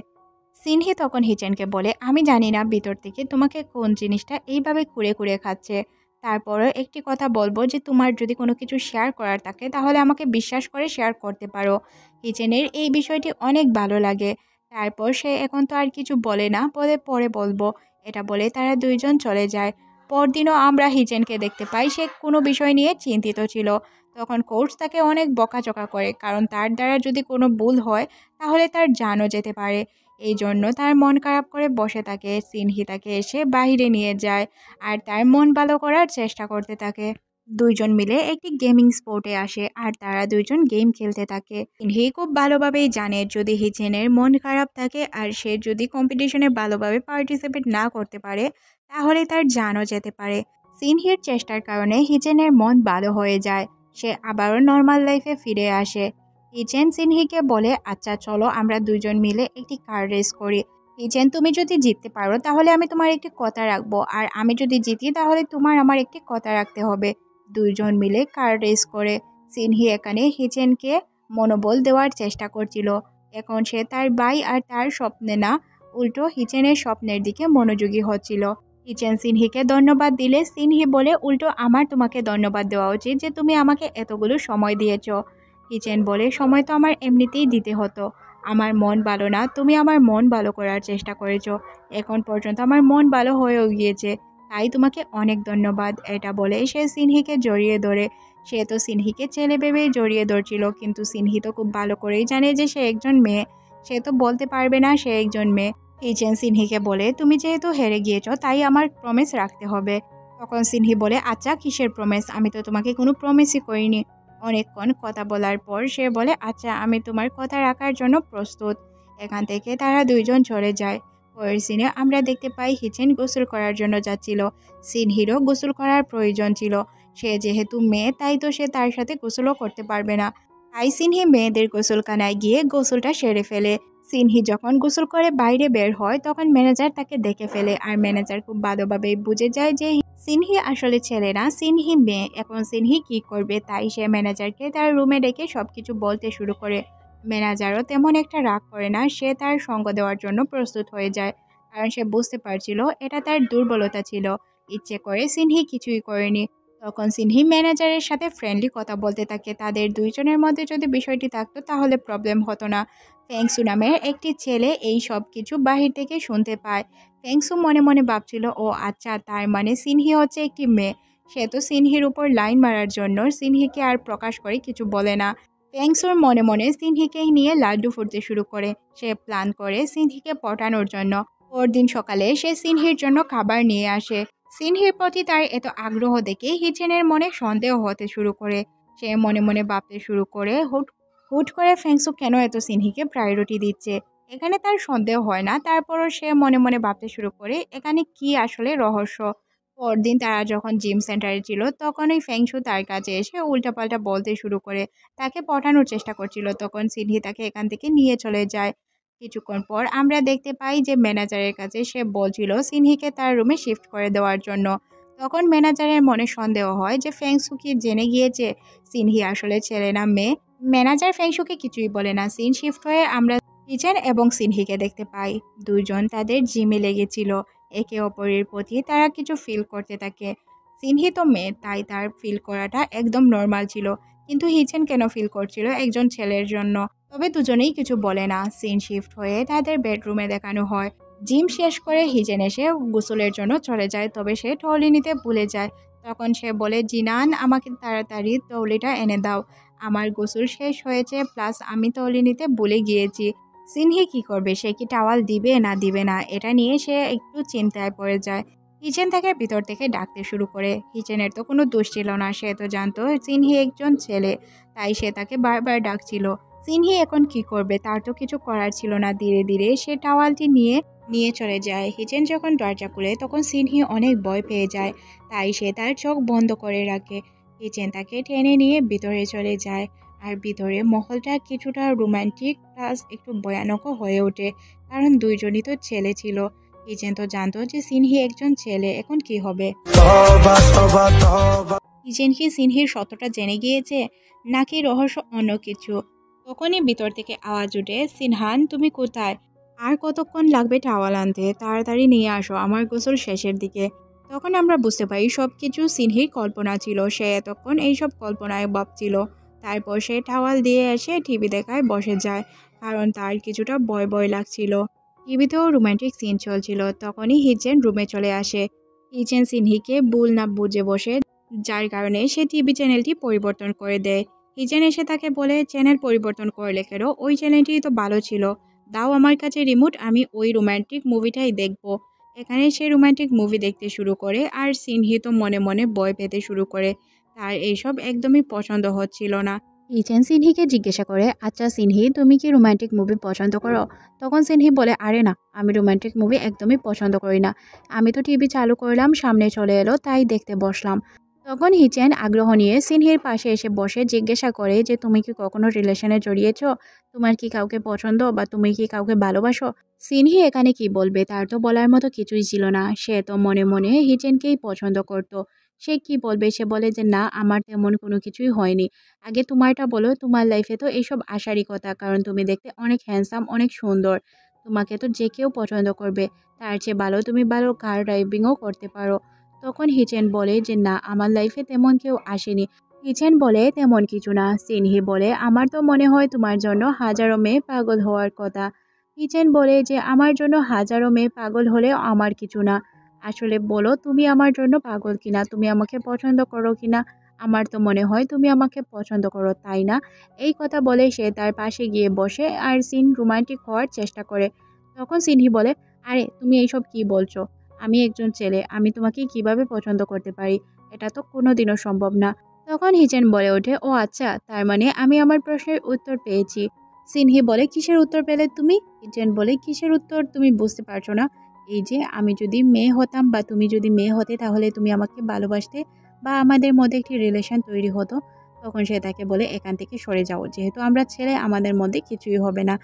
সিনহি তখন হিচেনকে বলে, আমি জানি না ভিতর থেকে তোমাকে কোন জিনিসটা এইভাবে কুরে কুরে খাচ্ছে। তারপরও একটি কথা বলবো, যে তোমার যদি কোনো কিছু শেয়ার করার থাকে তাহলে আমাকে বিশ্বাস করে শেয়ার করতে পারো। হিচেনের এই বিষয়টি অনেক ভালো লাগে। তারপর সে এখন তো আর কিছু বলে না, বলে পরে বলবো, এটা বলে তারা দুইজন চলে যায়। পরদিনও আমরা হিচেনকে দেখতে পাই, সে কোনো বিষয় নিয়ে চিন্তিত ছিল। তখন কোচ তাকে অনেক বকাঝকা করে, কারণ তার দ্বারা যদি কোনো ভুল হয় তাহলে তার জানও যেতে পারে। এই জন্য তার মন খারাপ করে বসে থাকে। সিনহি তাকে এসে বাইরে নিয়ে যায় আর তার মন ভালো করার চেষ্টা করতে থাকে। দুইজন মিলে একটি গেমিং স্পোর্টে আসে আর তারা দুইজন গেম খেলতে থাকে। সিনহি খুব ভালোভাবেই জানে, যদি হিচেনের মন খারাপ থাকে আর সে যদি কম্পিটিশনে ভালোভাবে পার্টিসিপেট না করতে পারে তাহলে তার জানও যেতে পারে। সিনহির চেষ্টার কারণে হিচেনের মন ভালো হয়ে যায়। সে আবারও নর্মাল লাইফে ফিরে আসে। হিচেন সিনহিকে বলে, আচ্ছা চলো আমরা দুজন মিলে একটি কার রেস করি। হিচেন, তুমি যদি জিততে পারো তাহলে আমি তোমার একটি কথা রাখবো, আর আমি যদি জিতি তাহলে তোমার আমার একটি কথা রাখতে হবে। দুইজন মিলে কার রেস করে। সিনহি এখানে হিচেনকে মনোবল দেওয়ার চেষ্টা করছিল। এখন সে তার ভাই আর তার স্বপ্নে না, উল্টো হিচেনের স্বপ্নের দিকে মনোযোগী হচ্ছিল। হিচেন সিনহিকে ধন্যবাদ দিলে সিনহি বলে, উল্টো আমার তোমাকে ধন্যবাদ দেওয়া উচিত যে তুমি আমাকে এতগুলো সময় দিয়েছ। হিচেন বলে, সময় তো আমার এমনিতেই দিতে হতো, আমার মন ভালো না, তুমি আমার মন ভালো করার চেষ্টা করেছো, এখন পর্যন্ত আমার মন ভালো হয়েও গিয়েছে, তাই তোমাকে অনেক ধন্যবাদ। এটা বলে সে সিনহিকে জড়িয়ে ধরে। সে তো সিনহিকে ছেলে ভেবেই জড়িয়ে ধরছিল, কিন্তু সিনহি তো খুব ভালো করেই জানে যে সে একজন মেয়ে। সে তো বলতে পারবে না সে একজন মেয়ে। হিচেন সিনহিকে বলে, তুমি যেহেতু হেরে গিয়েছো তাই আমার প্রমিস রাখতে হবে। তখন সিনহি বলে, আচ্ছা কিসের প্রমিস, আমি তো তোমাকে কোনো প্রমিসই করিনি। অনেকক্ষণ কথা বলার পর সে বলে, আচ্ছা আমি তোমার কথা রাখার জন্য প্রস্তুত। এখান থেকে তারা দুইজন চলে যায়। পরের সিনে আমরা দেখতে পাই হিচেন গোসল করার জন্য যাচ্ছিল। সিনহিরও গোসল করার প্রয়োজন ছিল। সে যেহেতু মেয়ে তাই তো সে তার সাথে গোসলও করতে পারবে না। তাই সিনহি মেয়েদের গোসলখানায় গিয়ে গোসলটা সেরে ফেলে। সিনহি যখন গোসল করে বাইরে বের হয় তখন ম্যানেজার তাকে দেখে ফেলে, আর ম্যানেজার খুব ভালোভাবে বুঝে যায় যে সিনহি আসলে ছেলে না, সিনহি মেয়ে। এখন সিনহি কি করবে, তাই সে ম্যানেজারকে তার রুমে ডেকে সবকিছু বলতে শুরু করে। ম্যানেজারও তেমন একটা রাগ করে না, সে তার সঙ্গ দেওয়ার জন্য প্রস্তুত হয়ে যায়, কারণ সে বুঝতে পারছিল এটা তার দুর্বলতা ছিল। ইচ্ছে করে সিনহি কিছুই করেনি। তখন সিনহি ম্যানেজারের সাথে ফ্রেন্ডলি কথা বলতে থাকে। তাদের দুইজনের মধ্যে যদি বিষয়টি থাকতো তাহলে প্রবলেম হতো না। ফেংসু নামের একটি ছেলে এই সব কিছু বাহির থেকে শুনতে পায়। ফেংসু মনে মনে ভাবছিল, ও আচ্ছা, তার মানে সিনহি হচ্ছে একটি মেয়ে। সে তো সিনহির উপর লাইন মারার জন্য সিনহিকে আর প্রকাশ করে কিছু বলে না। ফেংসুর মনে মনে সিনহিকে নিয়ে লাড্ডু ফুটতে শুরু করে। সে প্ল্যান করে সিনহিকে পটানোর জন্য। পরদিন সকালে সে সিনহির জন্য খাবার নিয়ে আসে। সিনহির প্রতি তার এত আগ্রহ দেখে হিচেনের মনে সন্দেহ হতে শুরু করে। সে মনে মনে ভাবতে শুরু করে হুট হুট করে ফেংসু কেন এত সিনহিকে প্রায়োরিটি দিচ্ছে। এখানে তার সন্দেহ হয় না, তারপরও সে মনে মনে ভাবতে শুরু করে এখানে কি আসলে রহস্য। পরদিন তারা যখন জিম সেন্টারে ছিল তখনই ফেংশু তার কাছে এসে উল্টাপাল্টা বলতে শুরু করে, তাকে পটানোর চেষ্টা করছিল। তখন সিনহি তাকে এখান থেকে নিয়ে চলে যায়। কিছুক্ষণ পর আমরা দেখতে পাই যে ম্যানেজারের কাছে সে বলছিল সিনহিকে তার রুমে শিফট করে দেওয়ার জন্য। তখন ম্যানেজারের মনে সন্দেহ হয় যে ফেংশু কি জেনে গিয়েছে সিনহি আসলে ছেলে না মেয়ে। ম্যানেজার ফেংশুকে কিছুই বলে না। সিন শিফট হয়ে আমরা কিচেন এবং সিনহিকে দেখতে পাই। দুইজন তাদের জিমে লেগেছিল। একে অপরের প্রতি তারা কিছু ফিল করতে থাকে। সিনহি তো মেয়ে, তাই তার ফিল করাটা একদম নর্মাল ছিল, কিন্তু হিচেন কেন ফিল করছিল একজন ছেলের জন্য। তবে দুজনেই কিছু বলে না। সিন শিফট হয়ে তাদের বেডরুমে দেখানো হয়। জিম শেষ করে হিচেন এসে গোসলের জন্য চলে যায়, তবে সে টলি নিতে ভুলে যায়। তখন সে বলে, জিনান আমাকে তাড়াতাড়ি টলিটা এনে দাও, আমার গোসল শেষ হয়েছে, প্লাস আমি টলি নিতে ভুলে গিয়েছি। সিনহি কি করবে, সে কি টাওয়াল দিবে না দিবে না এটা নিয়ে সে একটু চিন্তায় পড়ে যায়। হিচেন তাকে ভিতর থেকে ডাকতে শুরু করে। হিচেনের তো কোনো দোষ ছিল না, সে তো জানতো সিনহি একজন ছেলে, তাই সে তাকে বারবার ডাকছিল। সিনহি এখন কি করবে, তার তো কিছু করার ছিল না। ধীরে ধীরে সে টাওয়ালটি নিয়ে নিয়ে চলে যায়। হিচেন যখন দরজা খুলে তখন সিনহি অনেক ভয় পেয়ে যায়, তাই সে তার চোখ বন্ধ করে রাখে। হিচেন তাকে টেনে নিয়ে ভিতরে চলে যায়। আর ভিতরে মহলটা কিছুটা রোমান্টিক প্লাস একটু ভয়ানকও হয়ে ওঠে, কারণ দুইজনই তো ছেলে ছিল। হিচেন তো জানতো যে সিনহি একজন ছেলে, এখন কি হবে। হিচেন কি সিনহির সত্যটা জেনে গিয়েছে, নাকি রহস্য অন্য কিছু? তখনই ভিতর থেকে আওয়াজ উঠে, সিনহান তুমি কোথায়? আর কতক্ষণ লাগবে টাওয়াল আনতে? তাড়াতাড়ি নিয়ে আসো, আমার গোসল শেষের দিকে। তখন আমরা বুঝতে পারি সব কিছু সিনহির কল্পনা ছিল। সে এতক্ষণ এইসব কল্পনায় ভাবছিল। তারপর সে টাওয়াল দিয়ে এসে টিভি দেখায় বসে যায়, কারণ তার কিছুটা ভয় ভয় লাগছিল। টিভিতেও রোমান্টিক সিন চলছিল। তখনই হিচেন রুমে চলে আসে। হিচেন সিনহিকে ভুল না বুঝে বসে, যার কারণে সে টিভি চ্যানেলটি পরিবর্তন করে দেয়। হিচেন এসে তাকে বলে, চ্যানেল পরিবর্তন করলে কেন? ওই চ্যানেলটি তো ভালো ছিল, দাও আমার কাছে রিমোট, আমি ওই রোমান্টিক মুভিটাই দেখব। এখানে সে রোমান্টিক মুভি দেখতে শুরু করে, আর সিনহি তো মনে মনে ভয় পেতে শুরু করে। তার এইসব একদমই পছন্দ হচ্ছিল না। হিচেন সিনহিকে জিজ্ঞাসা করে, আচ্ছা সিনহি, তুমি কি রোমান্টিক মুভি পছন্দ করো? তখন সিনহি বলে, আরে না, আমি রোমান্টিক মুভি একদমই পছন্দ করি না। আমি তো টিভি চালু করলাম, সামনে চলে এলো, তাই দেখতে বসলাম। তখন হিচেন আগ্রহ নিয়ে সিনহির পাশে এসে বসে জিজ্ঞাসা করে যে, তুমি কি কখনো রিলেশনে জড়িয়েছ? তোমার কি কাউকে পছন্দ, বা তুমি কি কাউকে ভালোবাসো? সিনহি এখানে কি বলবে, তার তো বলার মতো কিছুই ছিল না। সে তো মনে মনে হিচেনকেই পছন্দ করত। সে কি বলবে, সে বলে যে না, আমার তেমন কোনো কিছুই হয়নি। আগে তোমারটা বলো, তোমার লাইফে তো এইসব আসারই কথা, কারণ তুমি দেখতে অনেক হ্যান্ডসাম, অনেক সুন্দর, তোমাকে তো যে কেউ পছন্দ করবে। তার চেয়ে ভালো তুমি ভালো কার ড্রাইভিংও করতে পারো। তখন হিচেন বলে যে না, আমার লাইফে তেমন কেউ আসেনি। হিচেন বলে, তেমন কিছু না। সিনহি বলে, আমার তো মনে হয় তোমার জন্য হাজারো মেয়ে পাগল হওয়ার কথা। হিচেন বলে যে আমার জন্য হাজারো মেয়ে পাগল হলেও আমার কিছু না। আসলে বলো, তুমি আমার জন্য পাগল কিনা, তুমি আমাকে পছন্দ করো কিনা? আমার তো মনে হয় তুমি আমাকে পছন্দ করো, তাই না? এই কথা বলে সে তার পাশে গিয়ে বসে আর সিন রোমান্টিক হওয়ার চেষ্টা করে। তখন সিনহি বলে, আরে তুমি এইসব কি বলছো? আমি একজন ছেলে, আমি তোমাকে কিভাবে পছন্দ করতে পারি? এটা তো কোনোদিনও সম্ভব না। তখন হিচেন বলে ওঠে, ও আচ্ছা, তার মানে আমি আমার প্রশ্নের উত্তর পেয়েছি। সিনহি বলে, কিসের উত্তর পেলে তুমি? হিচেন বলে, কিসের উত্তর তুমি বুঝতে পারছো না? এই যে আমি যদি মেয়ে হতাম বা তুমি যদি মেয়ে হতে, তাহলে তুমি আমাকে ভালোবাসতে বা আমাদের মধ্যে একটি রিলেশন তৈরি হতো। তখন সে তাকে বলে, এখান থেকে সরে যাও, যেহেতু আমরা ছেলে, আমাদের মধ্যে কিছুই হবে না।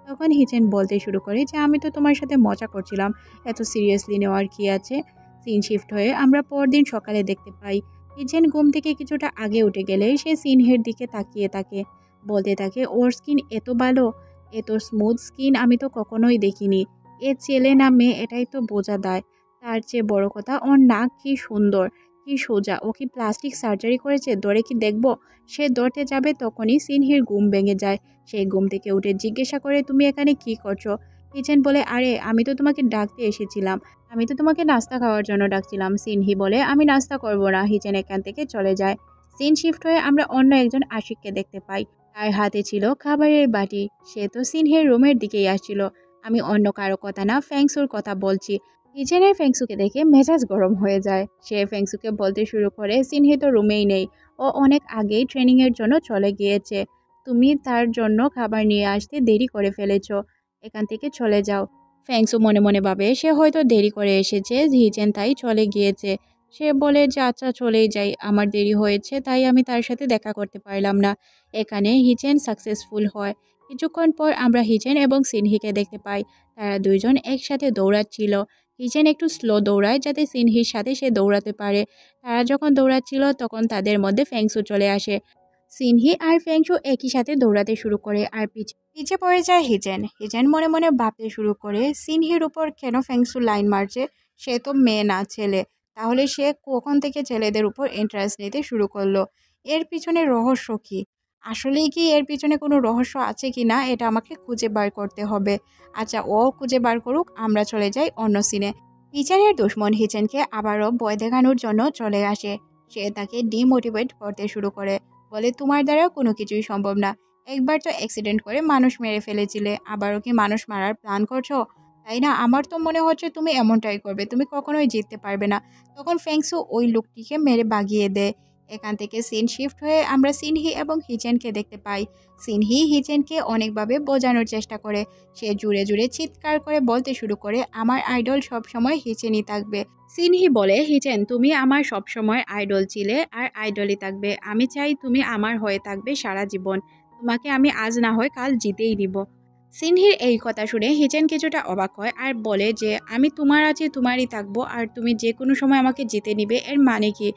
তখন হিচেন বলতে শুরু করে যে আমি তো তোমার সাথে মজা করছিলাম, এত সিরিয়াসলি নেওয়ার কি আছে? সিন শিফট হয়ে আমরা পরদিন সকালে দেখতে পাই হিচেন ঘুম থেকে কিছুটা আগে উঠে গেলে সে সিনহের দিকে তাকিয়ে থাকে, বলতে থাকে, ওর স্কিন এত ভালো, এত স্মুথ স্কিন আমি তো কখনোই দেখিনি। এ ছেলে না মেয়ে এটাই তো বোঝা দায়। তার চেয়ে বড় কথা, ওর নাক কি সুন্দর, কি সোজা, ও কি প্লাস্টিক সার্জারি করেছে, ধরে কি দেখবো? সে ধরতে যাবে তখনই সিনহির ঘুম ভেঙে যায়। সে ঘুম থেকে উঠে জিজ্ঞাসা করে, তুমি এখানে কি করছো? হিচেন বলে, আরে আমি তো তোমাকে ডাকতে এসেছিলাম, আমি তো তোমাকে নাস্তা খাওয়ার জন্য ডাকছিলাম। সিনহি বলে, আমি নাস্তা করব না। হিচেন এখান থেকে চলে যায়। সিন শিফট হয়ে আমরা অন্য একজন আশিককে দেখতে পাই। তার হাতে ছিল খাবারের বাটি। সে তো সিনহের রুমের দিকেই আসছিল। আমি অন্য কারো কথা না, ফ্যাংসুর কথা বলছি। হিচেনের ফেংসুকে দেখে মেজাজ গরম হয়ে যায়। সে ফেংসুকে বলতে শুরু করে, সিনহি তো রুমেই নেই, ও অনেক আগেই ট্রেনিংয়ের জন্য চলে গিয়েছে। তুমি তার জন্য খাবার নিয়ে আসতে দেরি করে ফেলেছো। এখান থেকে চলে যাও। ফ্যাংসু মনে মনে ভাবে সে হয়তো দেরি করে এসেছে, হিচেন তাই চলে গিয়েছে। সে বলে যে আচ্ছা চলেই যাই, আমার দেরি হয়েছে তাই আমি তার সাথে দেখা করতে পারলাম না। এখানে হিচেন সাকসেসফুল হয়। কিছুক্ষণ পর আমরা হিচেন এবং সিনহিকে দেখতে পাই। তারা দুইজন একসাথে দৌড়াচ্ছিল। হিচেন একটু স্লো দৌড়ায় যাতে সিনহির সাথে সে দৌড়াতে পারে। তারা যখন দৌড়াচ্ছিল তখন তাদের মধ্যে ফ্যাংসু চলে আসে। সিনহি আর ফ্যাংশু একই সাথে দৌড়াতে শুরু করে আর পিছে পড়ে যায় হিচেন। হিচেন মনে মনে ভাবতে শুরু করে সিনহির উপর কেন ফ্যাংশু লাইন মারছে। সে তো মেয়ে না ছেলে, তাহলে সে কখন থেকে ছেলেদের উপর ইন্টারেস্ট নিতে শুরু করলো? এর পিছনে রহস্য কি? আসলেই কি এর পিছনে কোনো রহস্য আছে কি না এটা আমাকে খুঁজে বার করতে হবে। আচ্ছা, ও খুঁজে বার করুক, আমরা চলে যাই অন্য সিনে। হিচেনের দুশ্মন হিচেনকে আবারও ভয় দেখানোর জন্য চলে আসে। সে তাকে ডিমোটিভেট করতে শুরু করে, বলে তোমার দ্বারা কোনো কিছুই সম্ভব না। একবার তো অ্যাক্সিডেন্ট করে মানুষ মেরে ফেলেছিলে, আবারও কি মানুষ মারার প্ল্যান করছো? তাই না? আমার তো মনে হচ্ছে তুমি এমনটাই করবে, তুমি কখনোই জিততে পারবে না। তখন ফ্যাংসু ওই লোকটিকে মেরে বাগিয়ে দেয়। এখান থেকে সিন শিফট হয়ে আমরা সিনহি এবং হিচেনকে দেখতে পাই। সিনহি হিচেনকে অনেকভাবে বোঝানোর চেষ্টা করে। সে জুড়ে জুড়ে চিৎকার করে বলতে শুরু করে, আমার আইডল সবসময় হিচেনই থাকবে। সিনহি বলে, হিচেন তুমি আমার সবসময় আইডল ছিলে আর আইডলই থাকবে। আমি চাই তুমি আমার হয়ে থাকবে সারা জীবন। তোমাকে আমি আজ না হয় কাল জিতেই দিব। সিনহির এই কথা শুনে হিচেন কিছুটা অবাক হয় আর বলে যে আমি তোমার আছি তোমারই থাকবো, আর তুমি যে কোনো সময় আমাকে জিতে নিবে, এর মানে কি?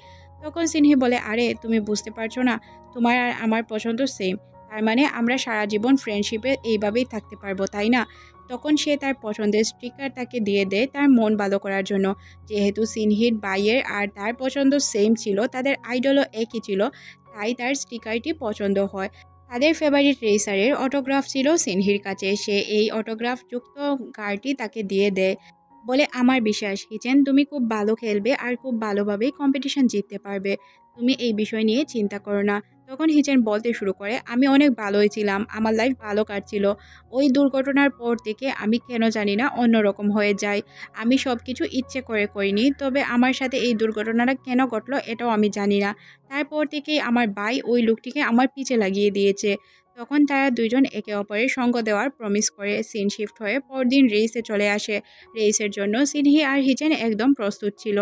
তখন সিনহি বলে, আরে তুমি বুঝতে পারছো না, তোমার আর আমার পছন্দ সেম, তার মানে আমরা সারা জীবন ফ্রেন্ডশিপে এইভাবেই থাকতে পারবো, তাই না? তখন সে তার পছন্দের স্টিকার তাকে দিয়ে দেয় তার মন ভালো করার জন্য। যেহেতু সিনহির ভাইয়ের আর তার পছন্দ সেম ছিল, তাদের আইডলও একই ছিল, তাই তার স্টিকারটি পছন্দ হয়। তাদের ফেভারিট রেসারের অটোগ্রাফ ছিল সিনহির কাছে। সে এই অটোগ্রাফ যুক্ত কার্ডটি তাকে দিয়ে দেয়। বলে, আমার বিশ্বাস হিচেন তুমি খুব ভালো খেলবে আর খুব ভালোভাবেই কম্পিটিশন জিততে পারবে। তুমি এই বিষয় নিয়ে চিন্তা করো না। তখন হিচেন বলতে শুরু করে, আমি অনেক ভালোই ছিলাম, আমার লাইফ ভালো কাটছিল। ওই দুর্ঘটনার পর থেকে আমি কেন জানি না অন্যরকম হয়ে যাই। আমি সব কিছু ইচ্ছে করে করিনি, তবে আমার সাথে এই দুর্ঘটনাটা কেন ঘটলো এটাও আমি জানি না। তারপর থেকেই আমার ভাই ওই লোকটিকে আমার পিছে লাগিয়ে দিয়েছে। তখন তারা দুইজন একে অপরের সঙ্গ দেওয়ার প্রমিস করে। সিন শিফট হয়ে পরদিন রেসে চলে আসে। রেসের জন্য সিনহি আর হিচেন একদম প্রস্তুত ছিল।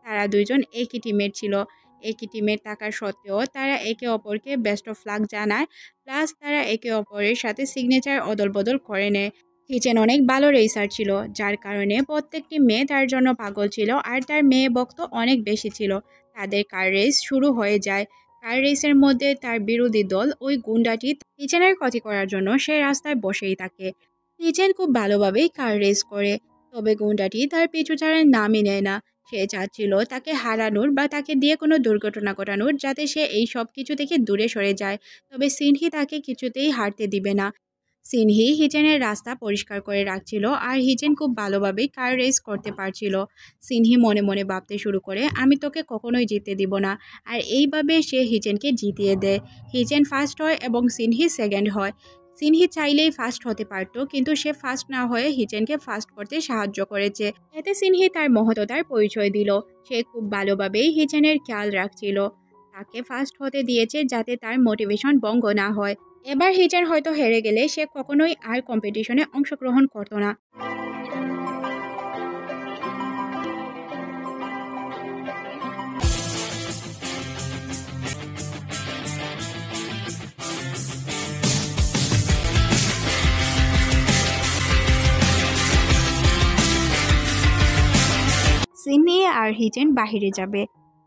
তারা দুইজন একই টিমের ছিল। একই টিমের থাকার সত্ত্বেও তারা একে অপরকে বেস্ট অফ লাক জানায়, প্লাস তারা একে অপরের সাথে সিগনেচার অদল বদল করে নেয়। হিচেন অনেক ভালো রেসার ছিল, যার কারণে প্রত্যেকটি মেয়ে তার জন্য পাগল ছিল আর তার মেয়ে ভক্ত অনেক বেশি ছিল। তাদের কার রেস শুরু হয়ে যায়। কার রেসের মধ্যে তার বিরোধী দল ওই গুন্ডাটি হিচেনের ক্ষতি করার জন্য সে রাস্তায় বসেই থাকে। হিচেন খুব ভালোভাবেই কার রেস করে, তবে গুন্ডাটি তার পিছু ছাড়ার নামই নেয় না। সে চাচ্ছিল তাকে হারানোর বা তাকে দিয়ে কোনো দুর্ঘটনা ঘটানোর, যাতে সে এই সব কিছু থেকে দূরে সরে যায়। তবে সিনহি তাকে কিছুতেই হারতে দিবে না। সিনহি হিচেনের রাস্তা পরিষ্কার করে রাখছিল আর হিচেন খুব ভালোভাবেই কার রেস করতে পারছিল। সিনহি মনে মনে ভাবতে শুরু করে, আমি তোকে কখনোই জিততে দিব না। আর এইভাবে সে হিচেনকে জিতিয়ে দেয়। হিচেন ফার্স্ট হয় এবং সিনহি সেকেন্ড হয়। সিনহি চাইলেই ফার্স্ট হতে পারত, কিন্তু সে ফার্স্ট না হয়ে হিচেনকে ফার্স্ট করতে সাহায্য করেছে। এতে সিনহি তার মহত্ত্বতার পরিচয় দিল। সে খুব ভালোভাবেই হিচেনের খেয়াল রাখছিল, তাকে ফার্স্ট হতে দিয়েছে যাতে তার মোটিভেশন ভঙ্গ না হয়। এবার হিচেন হয়তো হেরে গেলে সে কখনোই আর কম্পিটিশনে অংশগ্রহণ করত না। সিনহি আর হিচেন বাহিরে যাবে,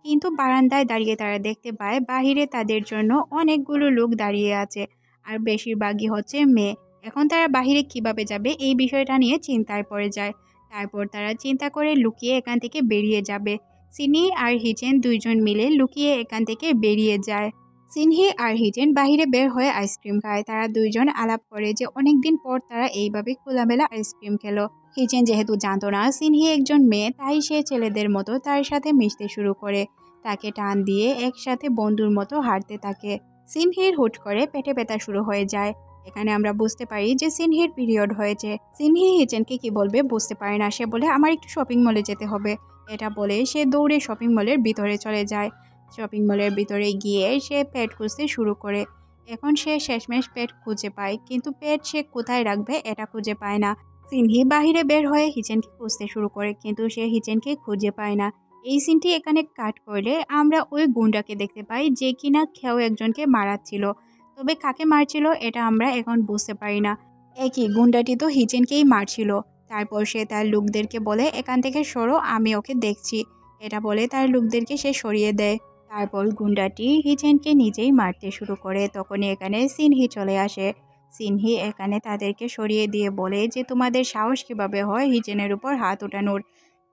কিন্তু বারান্দায় দাঁড়িয়ে তারা দেখতে পায় বাহিরে তাদের জন্য অনেকগুলো লোক দাঁড়িয়ে আছে, আর বেশিরভাগই হচ্ছে মেয়ে। এখন তারা বাহিরে কিভাবে যাবে এই বিষয়টা নিয়ে চিন্তায় পড়ে যায়। তারপর তারা চিন্তা করে লুকিয়ে এখান থেকে বেরিয়ে যাবে। সিনহি আর হিচেন দুইজন মিলে লুকিয়ে এখান থেকে বেরিয়ে যায়। সিনহি আর হিচেন বাহিরে বের হয়ে আইসক্রিম খায়। তারা দুইজন আলাপ করে যে অনেকদিন পর তারা এইভাবে খোলামেলা আইসক্রিম খেলো। হিচেন যেহেতু জানতো না সিনহি একজন মেয়ে, তাই সে ছেলেদের মতো তার সাথে মিশতে শুরু করে। তাকে টান দিয়ে একসাথে বন্ধুর মতো হাঁটতে থাকে। সিনহির হুট করে পেটে ব্যথা শুরু হয়ে যায়। এখানে আমরা বুঝতে পারি যে সিনহির পিরিয়ড হয়েছে। সিনহি হিচেনকে কি বলবে বুঝতে পারে না। সে বলে, আমার একটু শপিং মলে যেতে হবে। এটা বলে সে দৌড়ে শপিং মলের ভিতরে চলে যায়। শপিং মলের ভিতরে গিয়ে সে পেট খুঁজতে শুরু করে। এখন সে শেষমেশ পেট খুঁজে পায়, কিন্তু পেট সে কোথায় রাখবে এটা খুঁজে পায় না। সিনহি বাহিরে বের হয়ে হিচেনকে খুঁজতে শুরু করে, কিন্তু সে হিচেনকে খুঁজে পায় না। এই সিনটি এখানে কাট করলে আমরা ওই গুন্ডাকে দেখতে পাই যে কিনা কেউ একজনকে মারাচ্ছিল, তবে কাকে মারছিল এটা আমরা এখন বুঝতে পারি না। একই গুন্ডাটি তো হিচেনকেই মারছিল। তারপর সে তার লোকদেরকে বলে এখান থেকে সরো, আমি ওকে দেখছি। এটা বলে তার লোকদেরকে সে সরিয়ে দেয়। তারপর গুন্ডাটি হিচেনকে নিজেই মারতে শুরু করে। তখনই এখানে সিনহি চলে আসে। সিনহি এখানে তাদেরকে সরিয়ে দিয়ে বলে যে তোমাদের সাহস কিভাবে হয় হিচেনের উপর হাত ওঠানোর,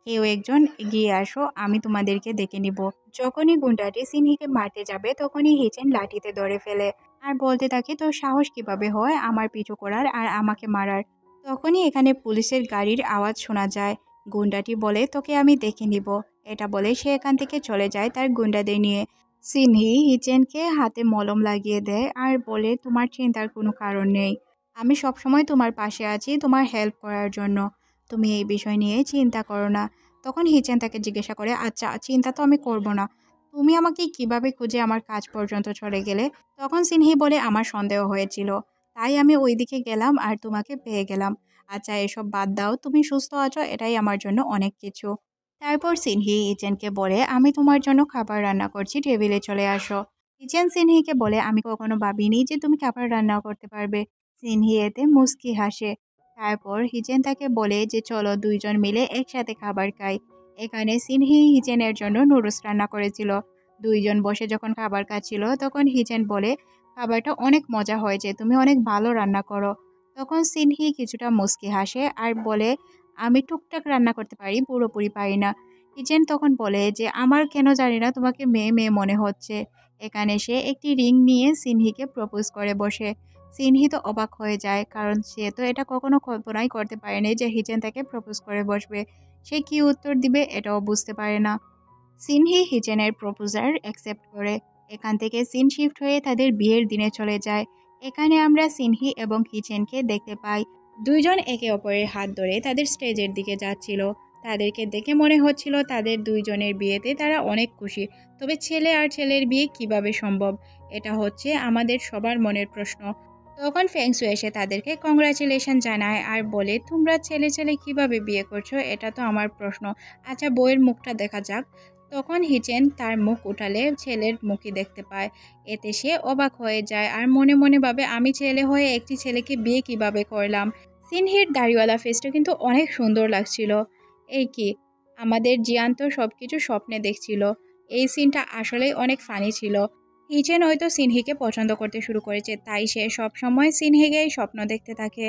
কেউ একজন এগিয়ে আসো, আমি তোমাদেরকে দেখে নিব। যখনই গুন্ডাটি সিনহিকে মারতে যাবে তখনই হিচেন লাঠিতে ধরে ফেলে আর বলতে থাকে তোর সাহস কিভাবে হয় আমার পিছু করার আর আমাকে মারার। তখনই এখানে পুলিশের গাড়ির আওয়াজ শোনা যায়। গুন্ডাটি বলে তোকে আমি দেখে নিব। এটা বলে সে এখান থেকে চলে যায় তার গুন্ডাদের নিয়ে। সিনহি হিচেনকে হাতে মলম লাগিয়ে দেয় আর বলে তোমার চিন্তার কোনো কারণ নেই, আমি সবসময় তোমার পাশে আছি তোমার হেল্প করার জন্য, তুমি এই বিষয় নিয়ে চিন্তা করো না। তখন হিচেন তাকে জিজ্ঞাসা করে আচ্ছা চিন্তা তো আমি করব না, তুমি আমাকে কিভাবে খুঁজে আমার কাজ পর্যন্ত চলে গেলে? তখন সিনহি বলে আমার সন্দেহ হয়েছিল, তাই আমি ওই দিকে গেলাম আর তোমাকে পেয়ে গেলাম। আচ্ছা এসব বাদ দাও, তুমি সুস্থ আছো এটাই আমার জন্য অনেক কিছু। তারপর সিনহি হিচেনকে বলে আমি তোমার জন্য খাবার রান্না করছি, টেবিলে চলে আসো। হিচেন সিনহিকে বলে আমি কখনো ভাবিনি যে তুমি খাবার রান্না করতে পারবে। সিনহি এতে মুস্কি হাসে। তারপর হিচেন তাকে বলে যে চলো দুইজন মিলে একসাথে খাবার খাই। এখানে সিনহি হিচেনের জন্য নুডলস রান্না করেছিল। দুইজন বসে যখন খাবার খাচ্ছিল তখন হিচেন বলে খাবারটা অনেক মজা হয়েছে, তুমি অনেক ভালো রান্না করো। তখন সিনহি কিছুটা মুস্কি হাসে আর বলে আমি টুকটাক রান্না করতে পারি, পুরোপুরি পারি না। হিচেন তখন বলে যে আমার কেন জানি না তোমাকে মেয়ে মেয়ে মনে হচ্ছে। এখানে সে একটি রিং নিয়ে সিনহিকে প্রপোজ করে বসে। সিনহি তো অবাক হয়ে যায়, কারণ সে তো এটা কখনো কল্পনাই করতে পারেনি যে হিচেন তাকে প্রপোজ করে বসবে। সে কি উত্তর দিবে এটাও বুঝতে পারে না। সিনহি হিচেনের প্রপোজাল অ্যাকসেপ্ট করে। এখান থেকে সিন শিফট হয়ে তাদের বিয়ের দিনে চলে যায়। এখানে আমরা সিনহি এবং হিচেনকে দেখতে পাই। দুইজন একে অপরের হাত ধরে তাদের স্টেজের দিকে যাচ্ছিল। তাদেরকে দেখে মনে হচ্ছিল তাদের দুইজনের বিয়েতে তারা অনেক খুশি। তবে ছেলে আর ছেলের বিয়ে কিভাবে সম্ভব, এটা হচ্ছে আমাদের সবার মনের প্রশ্ন। তখন ফেংসু এসে তাদেরকে কংগ্রাচুলেশন জানায় আর বলে তোমরা ছেলে ছেলে কিভাবে বিয়ে করছো এটা তো আমার প্রশ্ন, আচ্ছা বউয়ের মুখটা দেখা যাক। তখন হিচেন তার মুখ উঠালে ছেলের মুখই দেখতে পায়। এতে সে অবাক হয়ে যায় আর মনে মনে ভাবে আমি ছেলে হয়ে একটি ছেলেকে বিয়ে কিভাবে করলাম। সিনহির দাড়িওয়ালা ফেসটা কিন্তু অনেক সুন্দর লাগছিল। এই কি, আমাদের জিয়ান তো সব কিছু স্বপ্নে দেখছিল। এই সিনটা আসলেই অনেক ফানি ছিল। হিচেন হয়তো সিনহিকে পছন্দ করতে শুরু করেছে, তাই সে সব সময় সিনহিকেই স্বপ্ন দেখতে থাকে।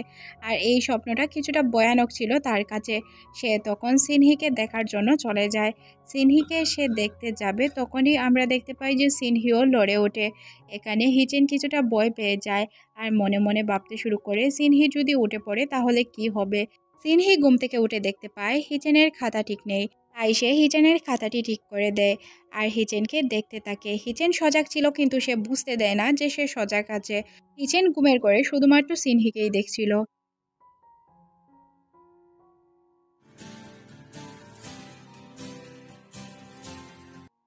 আর এই স্বপ্নটা কিছুটা ভয়ানক ছিল তার কাছে। সে তখন সিনহিকে দেখার জন্য চলে যায়। সিনহিকে সে দেখতে যাবে তখনই আমরা দেখতে পাই যে সিনহিও লড়ে ওঠে। এখানে হিচেন কিছুটা ভয় পেয়ে যায় আর মনে মনে ভাবতে শুরু করে সিনহি যদি উঠে পড়ে তাহলে কি হবে। সিনহি ঘুম থেকে উঠে দেখতে পায় হিচেনের খাতা ঠিক নেই, তাই সে হিচেনের খাতাটি ঠিক করে দেয় আর হিচেনকে দেখতে থাকে। হিচেন সজাগ ছিল কিন্তু সে বুঝতে দেয় না যে সে সজাগ আছে। হিচেন ঘুমের ঘরে শুধুমাত্র সিনহিকেই দেখছিল।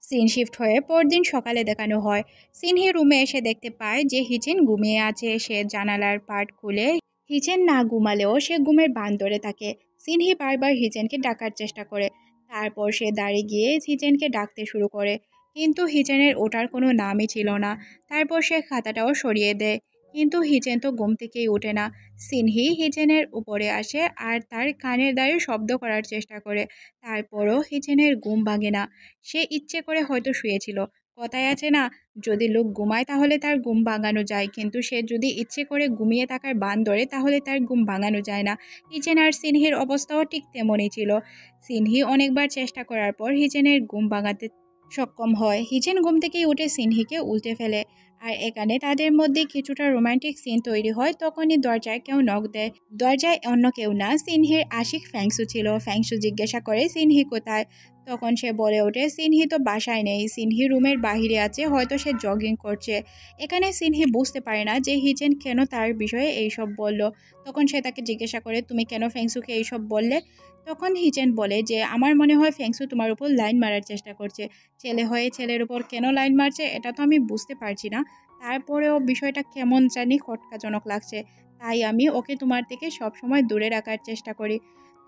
সিন শিফট হয়ে পরদিন সকালে দেখানো হয়। সিনহি রুমে এসে দেখতে পায় যে হিচেন ঘুমিয়ে আছে। সে জানালার পার্ট খুলে হিচেন না ঘুমালেও সে ঘুমের ভান ধরে থাকে। সিনহি বারবার হিচেনকে ডাকার চেষ্টা করে। তারপর সে দাঁড়িয়ে গিয়ে হিচেনকে ডাকতে শুরু করে, কিন্তু হিচেনের ওঠার কোনো নামই ছিল না। তারপর সে খাতাটাও সরিয়ে দেয়, কিন্তু হিচেন তো ঘুম থেকেই ওঠে না। সিনহি হিচেনের উপরে আসে আর তার কানের দ্বারে শব্দ করার চেষ্টা করে। তারপরও হিচেনের ঘুম ভাঙে না। সে ইচ্ছে করে হয়তো শুয়েছিল। কথায় আছে না, যদি লোক ঘুমায় তাহলে তার ঘুম ভাঙানো যায়, কিন্তু সে যদি ইচ্ছে করে ঘুমিয়ে থাকার ভান ধরে তাহলে তার ঘুম ভাঙানো যায় না। হিচেন আর সিনহির অবস্থাও ঠিক তেমনই ছিল। সিনহি অনেকবার চেষ্টা করার পর হিচেনের ঘুম ভাঙাতে সক্ষম হয়। হিচেন ঘুম থেকেই উঠে সিনহিকে উল্টে ফেলে আর এখানে তাদের মধ্যে কিছুটা রোমান্টিক সিন তৈরি হয়। তখনই দরজায় কেউ নক দেয়। দরজায় অন্য কেউ না, সিনহির আশিক ফ্যাংসু ছিল। ফ্যাংসু জিজ্ঞাসা করে সিনহি কোথায়। তখন সে বলে ওঠে সিনহি তো বাসায় নেই, সিনহি রুমের বাহিরে আছে, হয়তো সে জগিং করছে। এখানে সিনহি বুঝতে পারে না যে হিচেন কেন তার বিষয়ে এইসব বলল। তখন সে তাকে জিজ্ঞাসা করে তুমি কেন ফ্যাংসুকে এইসব বললে। তখন হিচেন বলে যে আমার মনে হয় ফ্যাংসু তোমার উপর লাইন মারার চেষ্টা করছে। ছেলে হয়ে ছেলের উপর কেন লাইন মারছে এটা তো আমি বুঝতে পারছি না, তারপরেও বিষয়টা কেমন জানি খটকাজনক লাগছে, তাই আমি ওকে তোমার থেকে সবসময় দূরে রাখার চেষ্টা করি।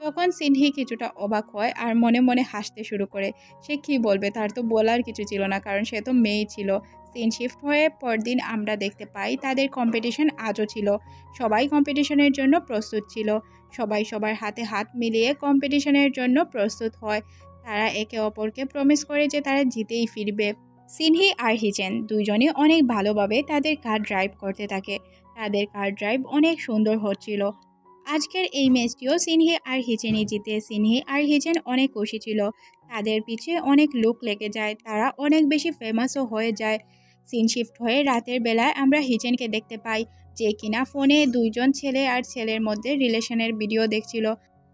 তখন সিনহি কিছুটা অবাক হয় আর মনে মনে হাসতে শুরু করে। সে কি বলবে, তার তো বলার কিছু ছিল না, কারণ সে তো মেয়েই ছিল। সিন শিফট হয়ে পরদিন আমরা দেখতে পাই তাদের কম্পিটিশন আজও ছিল। সবাই কম্পিটিশনের জন্য প্রস্তুত ছিল। সবাই সবার হাতে হাত মিলিয়ে কম্পিটিশনের জন্য প্রস্তুত হয়। তারা একে অপরকে প্রমিস করে যে তারা জিতেই ফিরবে। সিনহি আর হিচেন দুইজনই অনেক ভালোভাবে তাদের কার ড্রাইভ করতে থাকে। তাদের কার ড্রাইভ অনেক সুন্দর হচ্ছিল। আজকের এই ম্যাচটিও সিনহি আর হিচেনই জিতে। সিনহি আর হিচেন অনেক খুশি ছিল। তাদের পিছে অনেক লোক লেগে যায়, তারা অনেক বেশি ফেমাসও হয়ে যায়। সিন শিফট হয়ে রাতের বেলায় আমরা হিচেনকে দেখতে পাই, যে কিনা ফোনে দুইজন ছেলে আর ছেলের মধ্যে রিলেশনের ভিডিও দেখছিল।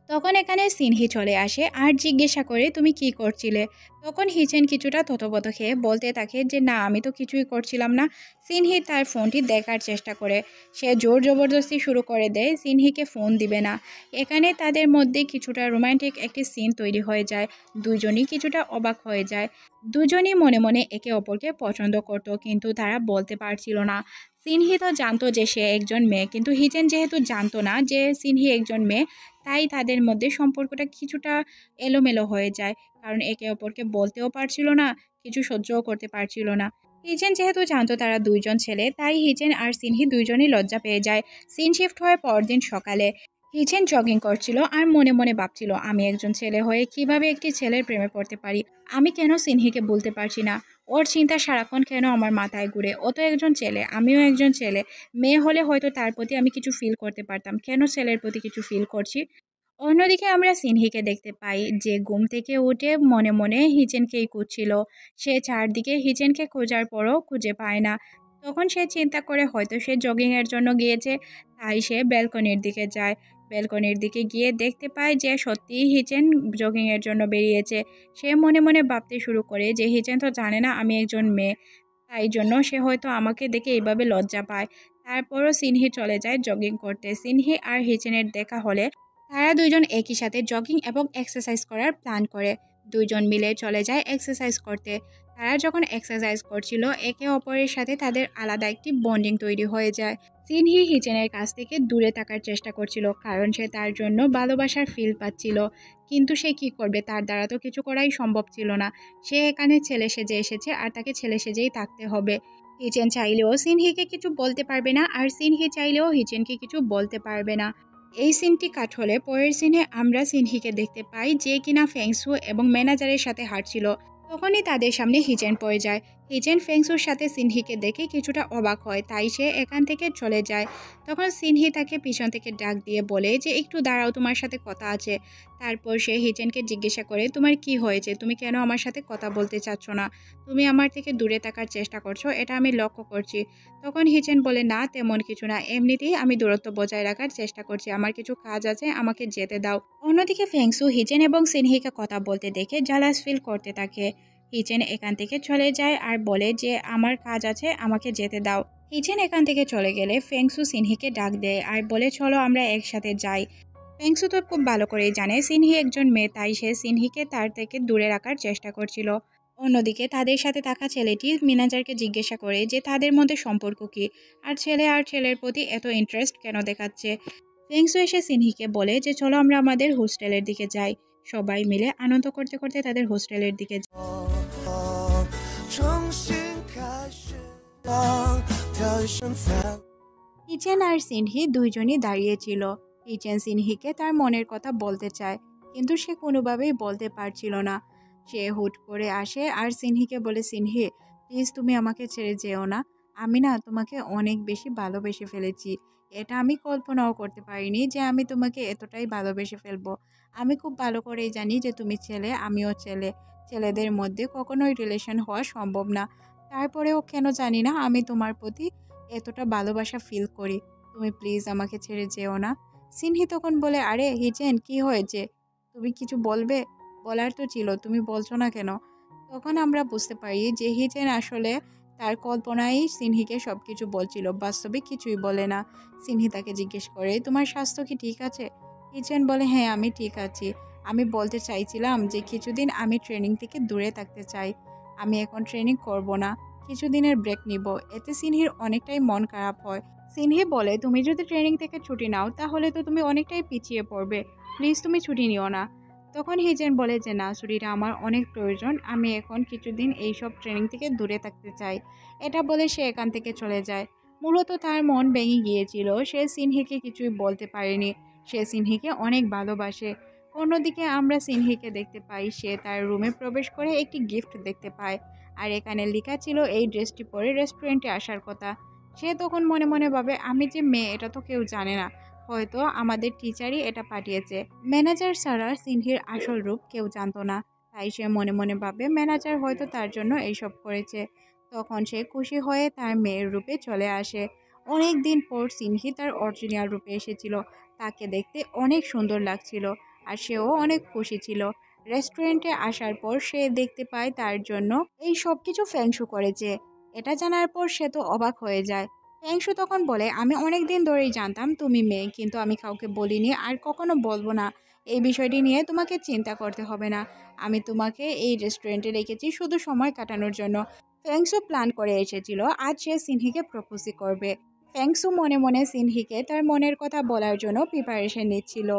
তখন এখানে সিনহি চলে আসে আর জিজ্ঞাসা করে তুমি কি করছিলে। তখন হিচেন কিছুটা থতবত খেয়ে বলতে থাকে যে না, আমি তো কিছুই করছিলাম না। সিনহি তার ফোনটি দেখার চেষ্টা করে। সে জোর জবরদস্তি শুরু করে দেয় সিনহিকে ফোন দিবে না। এখানে তাদের মধ্যে কিছুটা রোমান্টিক একটি সিন তৈরি হয়ে যায়। দুজনই কিছুটা অবাক হয়ে যায়। দুজনই মনে মনে একে অপরকে পছন্দ করত, কিন্তু তারা বলতে পারছিল না। সিনহি তো জানতো যে সে একজন মেয়ে, কিন্তু হিচেন যেহেতু জানতো না যে সিনহি একজন মেয়ে, তাই তাদের মধ্যে সম্পর্কটা কিছুটা এলোমেলো হয়ে যায়, কারণ একে অপরকে বলতেও পারছিল না, কিছু সহ্যও করতে পারছিল না। হিচেন যেহেতু জানতো তারা দুইজন ছেলে, তাই হিচেন আর সিনহি দুইজনই লজ্জা পেয়ে যায়। সিন শিফট হয়ে পরদিন সকালে হিচেন জগিং করছিল আর মনে মনে ভাবছিল আমি একজন ছেলে হয়ে কিভাবে একটি ছেলের প্রেমে পড়তে পারি। আমি কেন সিনহিকে বলতে পারছি না। ওর চিন্তা সারাক্ষণ কেন আমার মাথায় ঘুরে। ও তো একজন ছেলে, আমিও একজন ছেলে। মেয়ে হলে হয়তো তার প্রতি আমি কিছু ফিল করতে পারতাম, কেন ছেলের প্রতি কিছু ফিল করছি। অন্যদিকে আমরা সিনহিকে দেখতে পাই যে ঘুম থেকে উঠে মনে মনে হিচেনকেই খুঁজছিল। সে চারদিকে হিচেনকে খোঁজার পরও খুঁজে পায় না। তখন সে চিন্তা করে হয়তো সে জগিংয়ের জন্য গিয়েছে, তাই সে ব্যালকনির দিকে যায়। ব্যালকনির দিকে গিয়ে দেখতে পায় যে সত্যিই হিচেন জগিংয়ের জন্য বেরিয়েছে। সে মনে মনে ভাবতে শুরু করে যে হিচেন তো জানে না আমি একজন মেয়ে, তাই জন্য সে হয়তো আমাকে দেখে এইভাবে লজ্জা পায়। তারপরও সিনহি চলে যায় জগিং করতে। সিনহি আর হিচেনের দেখা হলে তারা দুইজন একই সাথে জগিং এবং এক্সারসাইজ করার প্ল্যান করে। দুইজন মিলে চলে যায় এক্সারসাইজ করতে। তারা যখন এক্সারসাইজ করছিল একে অপরের সাথে তাদের আলাদা একটি বন্ডিং তৈরি হয়ে যায়। সিনহি হিচেনের কাছ থেকে দূরে থাকার চেষ্টা করছিল, কারণ সে তার জন্য ভালোবাসার ফিল পাচ্ছিল। কিন্তু সে কি করবে, তার দ্বারা তো কিছু করাই সম্ভব ছিল না। সে এখানে ছেলে সেজে এসেছে আর তাকে ছেলে সেজেই থাকতে হবে। হিচেন চাইলেও সিনহিকে কিছু বলতে পারবে না, আর সিনহি চাইলেও হিচেনকে কিছু বলতে পারবে না। এই সিনটি কাট হলে পরের সিনে আমরা সিনহিকে দেখতে পাই যে কিনা ফেংসু এবং ম্যানেজারের সাথে হাঁটছিল। তখনই তাদের সামনে হিচেন পড়ে যায়। হিচেন ফেংসুর সাথে সিনহিকে দেখে কিছুটা অবাক হয়, তাই সে এখান থেকে চলে যায়। তখন সিনহি তাকে পিছন থেকে ডাক দিয়ে বলে যে একটু দাঁড়াও, তোমার সাথে কথা আছে। তারপর সে হিচেনকে জিজ্ঞাসা করে তোমার কি হয়েছে, তুমি কেন আমার সাথে কথা বলতে চাচ্ছ না, তুমি আমার থেকে দূরে থাকার চেষ্টা করছো, এটা আমি লক্ষ্য করছি। তখন হিচেন বলে না তেমন কিছু না, এমনিতেই আমি দূরত্ব বজায় রাখার চেষ্টা করছি, আমার কিছু কাজ আছে, আমাকে যেতে দাও। অন্যদিকে ফেংসু হিচেন এবং সিনহিকে কথা বলতে দেখে জালাস ফিল করতে থাকে। হিচেন এখান থেকে চলে যায় আর বলে যে আমার কাজ আছে, আমাকে যেতে দাও। হিচেন এখান থেকে চলে গেলে ফেংসু সিনহিকে ডাক দেয় আর বলে চলো আমরা একসাথে যাই। ফেংসু তো খুব ভালো করেই জানে সিনহি একজন মেয়ে, তাই সে সিনহিকে তার থেকে দূরে রাখার চেষ্টা করছিল। অন্যদিকে তাদের সাথে থাকা ছেলেটি ম্যানেজারকে জিজ্ঞাসা করে যে তাদের মধ্যে সম্পর্ক কী, আর ছেলের প্রতি এত ইন্টারেস্ট কেন দেখাচ্ছে। ফেংসু এসে সিনহিকে বলে যে চলো আমরা আমাদের হোস্টেলের দিকে যাই। সবাই মিলে আনন্দ করতে করতে তাদের হোস্টেলের দিকে যায়। হিচেন আর সিনহি দুইজনই দাঁড়িয়েছিল। হিচেন সিনহিকে তার মনের কথা বলতে চায়, কিন্তু সে কোনোভাবেই বলতে পারছিল না। সে হুট করে আসে আর সিনহিকে বলে সিনহি প্লিজ তুমি আমাকে ছেড়ে যেও না, আমি না তোমাকে অনেক বেশি ভালোবেসে ফেলেছি। এটা আমি কল্পনাও করতে পারিনি যে আমি তোমাকে এতটাই ভালোবেসে ফেলবো। আমি খুব ভালো করেই জানি যে তুমি ছেলে, আমিও ছেলে। ছেলেদের মধ্যে কখনোই রিলেশন হওয়া সম্ভব না। তারপরেও কেন জানি না আমি তোমার প্রতি এতটা ভালোবাসা ফিল করি। তুমি প্লিজ আমাকে ছেড়ে যেও না। সিনহি তখন বলে, আরে হিচেন, কি হয়েছে? তুমি কিছু বলবে? বলার তো ছিল, তুমি বলছো না কেন? তখন আমরা বুঝতে পারি যে হিচেন আসলে তার কল্পনায় সিনহিকে সব কিছু বলছিল, বাস্তবে কিছুই বলে না। সিনহি তাকে জিজ্ঞেস করে, তোমার স্বাস্থ্য কি ঠিক আছে? হিচেন বলে, হ্যাঁ আমি ঠিক আছি। আমি বলতে চাইছিলাম যে কিছুদিন আমি ট্রেনিং থেকে দূরে থাকতে চাই। আমি এখন ট্রেনিং করব না, কিছুদিনের ব্রেক নিব। এতে সিনহির অনেকটাই মন খারাপ হয়। সিনহি বলে, তুমি যদি ট্রেনিং থেকে ছুটি নাও তাহলে তো তুমি অনেকটাই পিছিয়ে পড়বে, প্লিজ তুমি ছুটি নিও না। তখন হিজেন বলে যে না, ছুটিটা আমার অনেক প্রয়োজন, আমি এখন কিছুদিন এইসব ট্রেনিং থেকে দূরে থাকতে চাই। এটা বলে সে এখান থেকে চলে যায়। মূলত তার মন ভেঙে গিয়েছিল, সে সিনহিকে কিছুই বলতে পারেনি। সে সিনহিকে অনেক ভালোবাসে। অন্যদিকে আমরা সিনহিকে দেখতে পাই, সে তার রুমে প্রবেশ করে একটি গিফট দেখতে পায়। আর এখানে লেখা ছিল এই ড্রেসটি পরে রেস্টুরেন্টে আসার কথা। সে তখন মনে মনে ভাবে, আমি যে মেয়ে এটা তো কেউ জানে না, হয়তো আমাদের টিচারই এটা পাঠিয়েছে। ম্যানেজার ছাড়া সিনহির আসল রূপ কেউ জানতো না, তাই সে মনে মনে ভাবে ম্যানেজার হয়তো তার জন্য এইসব করেছে। তখন সে খুশি হয়ে তার মেয়ের রূপে চলে আসে। অনেক দিন পর সিনহি তার অরিজিনাল রূপে এসেছিল। তাকে দেখতে অনেক সুন্দর লাগছিল আর সেও অনেক খুশি ছিল। রেস্টুরেন্টে আসার পর সে দেখতে পায় তার জন্য এই সব কিছু ফ্যাংশু করেছে। এটা জানার পর সে তো অবাক হয়ে যায়। ফ্যাংশু তখন বলে, আমি অনেক দিন ধরেই জানতাম তুমি মেয়ে, কিন্তু আমি কাউকে বলিনি আর কখনো বলবো না। এই বিষয়টি নিয়ে তোমাকে চিন্তা করতে হবে না। আমি তোমাকে এই রেস্টুরেন্টে রেখেছি শুধু সময় কাটানোর জন্য। ফ্যাংশু প্ল্যান করে এসেছিল আজ সে সিনহিকে প্রপোজই করবে। ফ্যাংশু মনে মনে সিনহিকে তার মনের কথা বলার জন্য প্রিপারেশন নিচ্ছিল।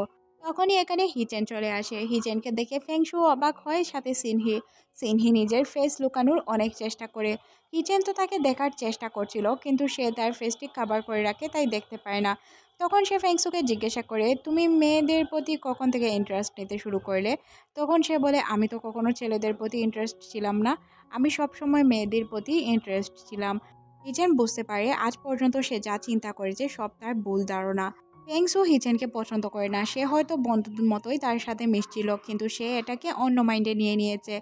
তখনই এখানে হিচেন চলে আসে। হিচেনকে দেখে ফেংশু অবাক হয়, সাথে সিনহি। সিনহি নিজের ফেস লুকানোর অনেক চেষ্টা করে। হিচেন তো তাকে দেখার চেষ্টা করছিল, কিন্তু সে তার ফেসটি কাভার করে রাখে, তাই দেখতে পায় না। তখন সে ফেংশুকে জিজ্ঞাসা করে, তুমি মেয়েদের প্রতি কখন থেকে ইন্টারেস্ট নিতে শুরু করলে? তখন সে বলে, আমি তো কখনো ছেলেদের প্রতি ইন্টারেস্ট ছিলাম না, আমি সবসময় মেয়েদের প্রতি ইন্টারেস্ট ছিলাম। হিচেন বুঝতে পারে আজ পর্যন্ত সে যা চিন্তা করেছে সব তার ভুল ধারণা। ফেংসু হিচেনকে পছন্দ করে না, সে হয়তো বন্ধুদের মতোই তার সাথে মিশছিল, কিন্তু সে এটাকে অন্য মাইন্ডে নিয়ে নিয়েছে।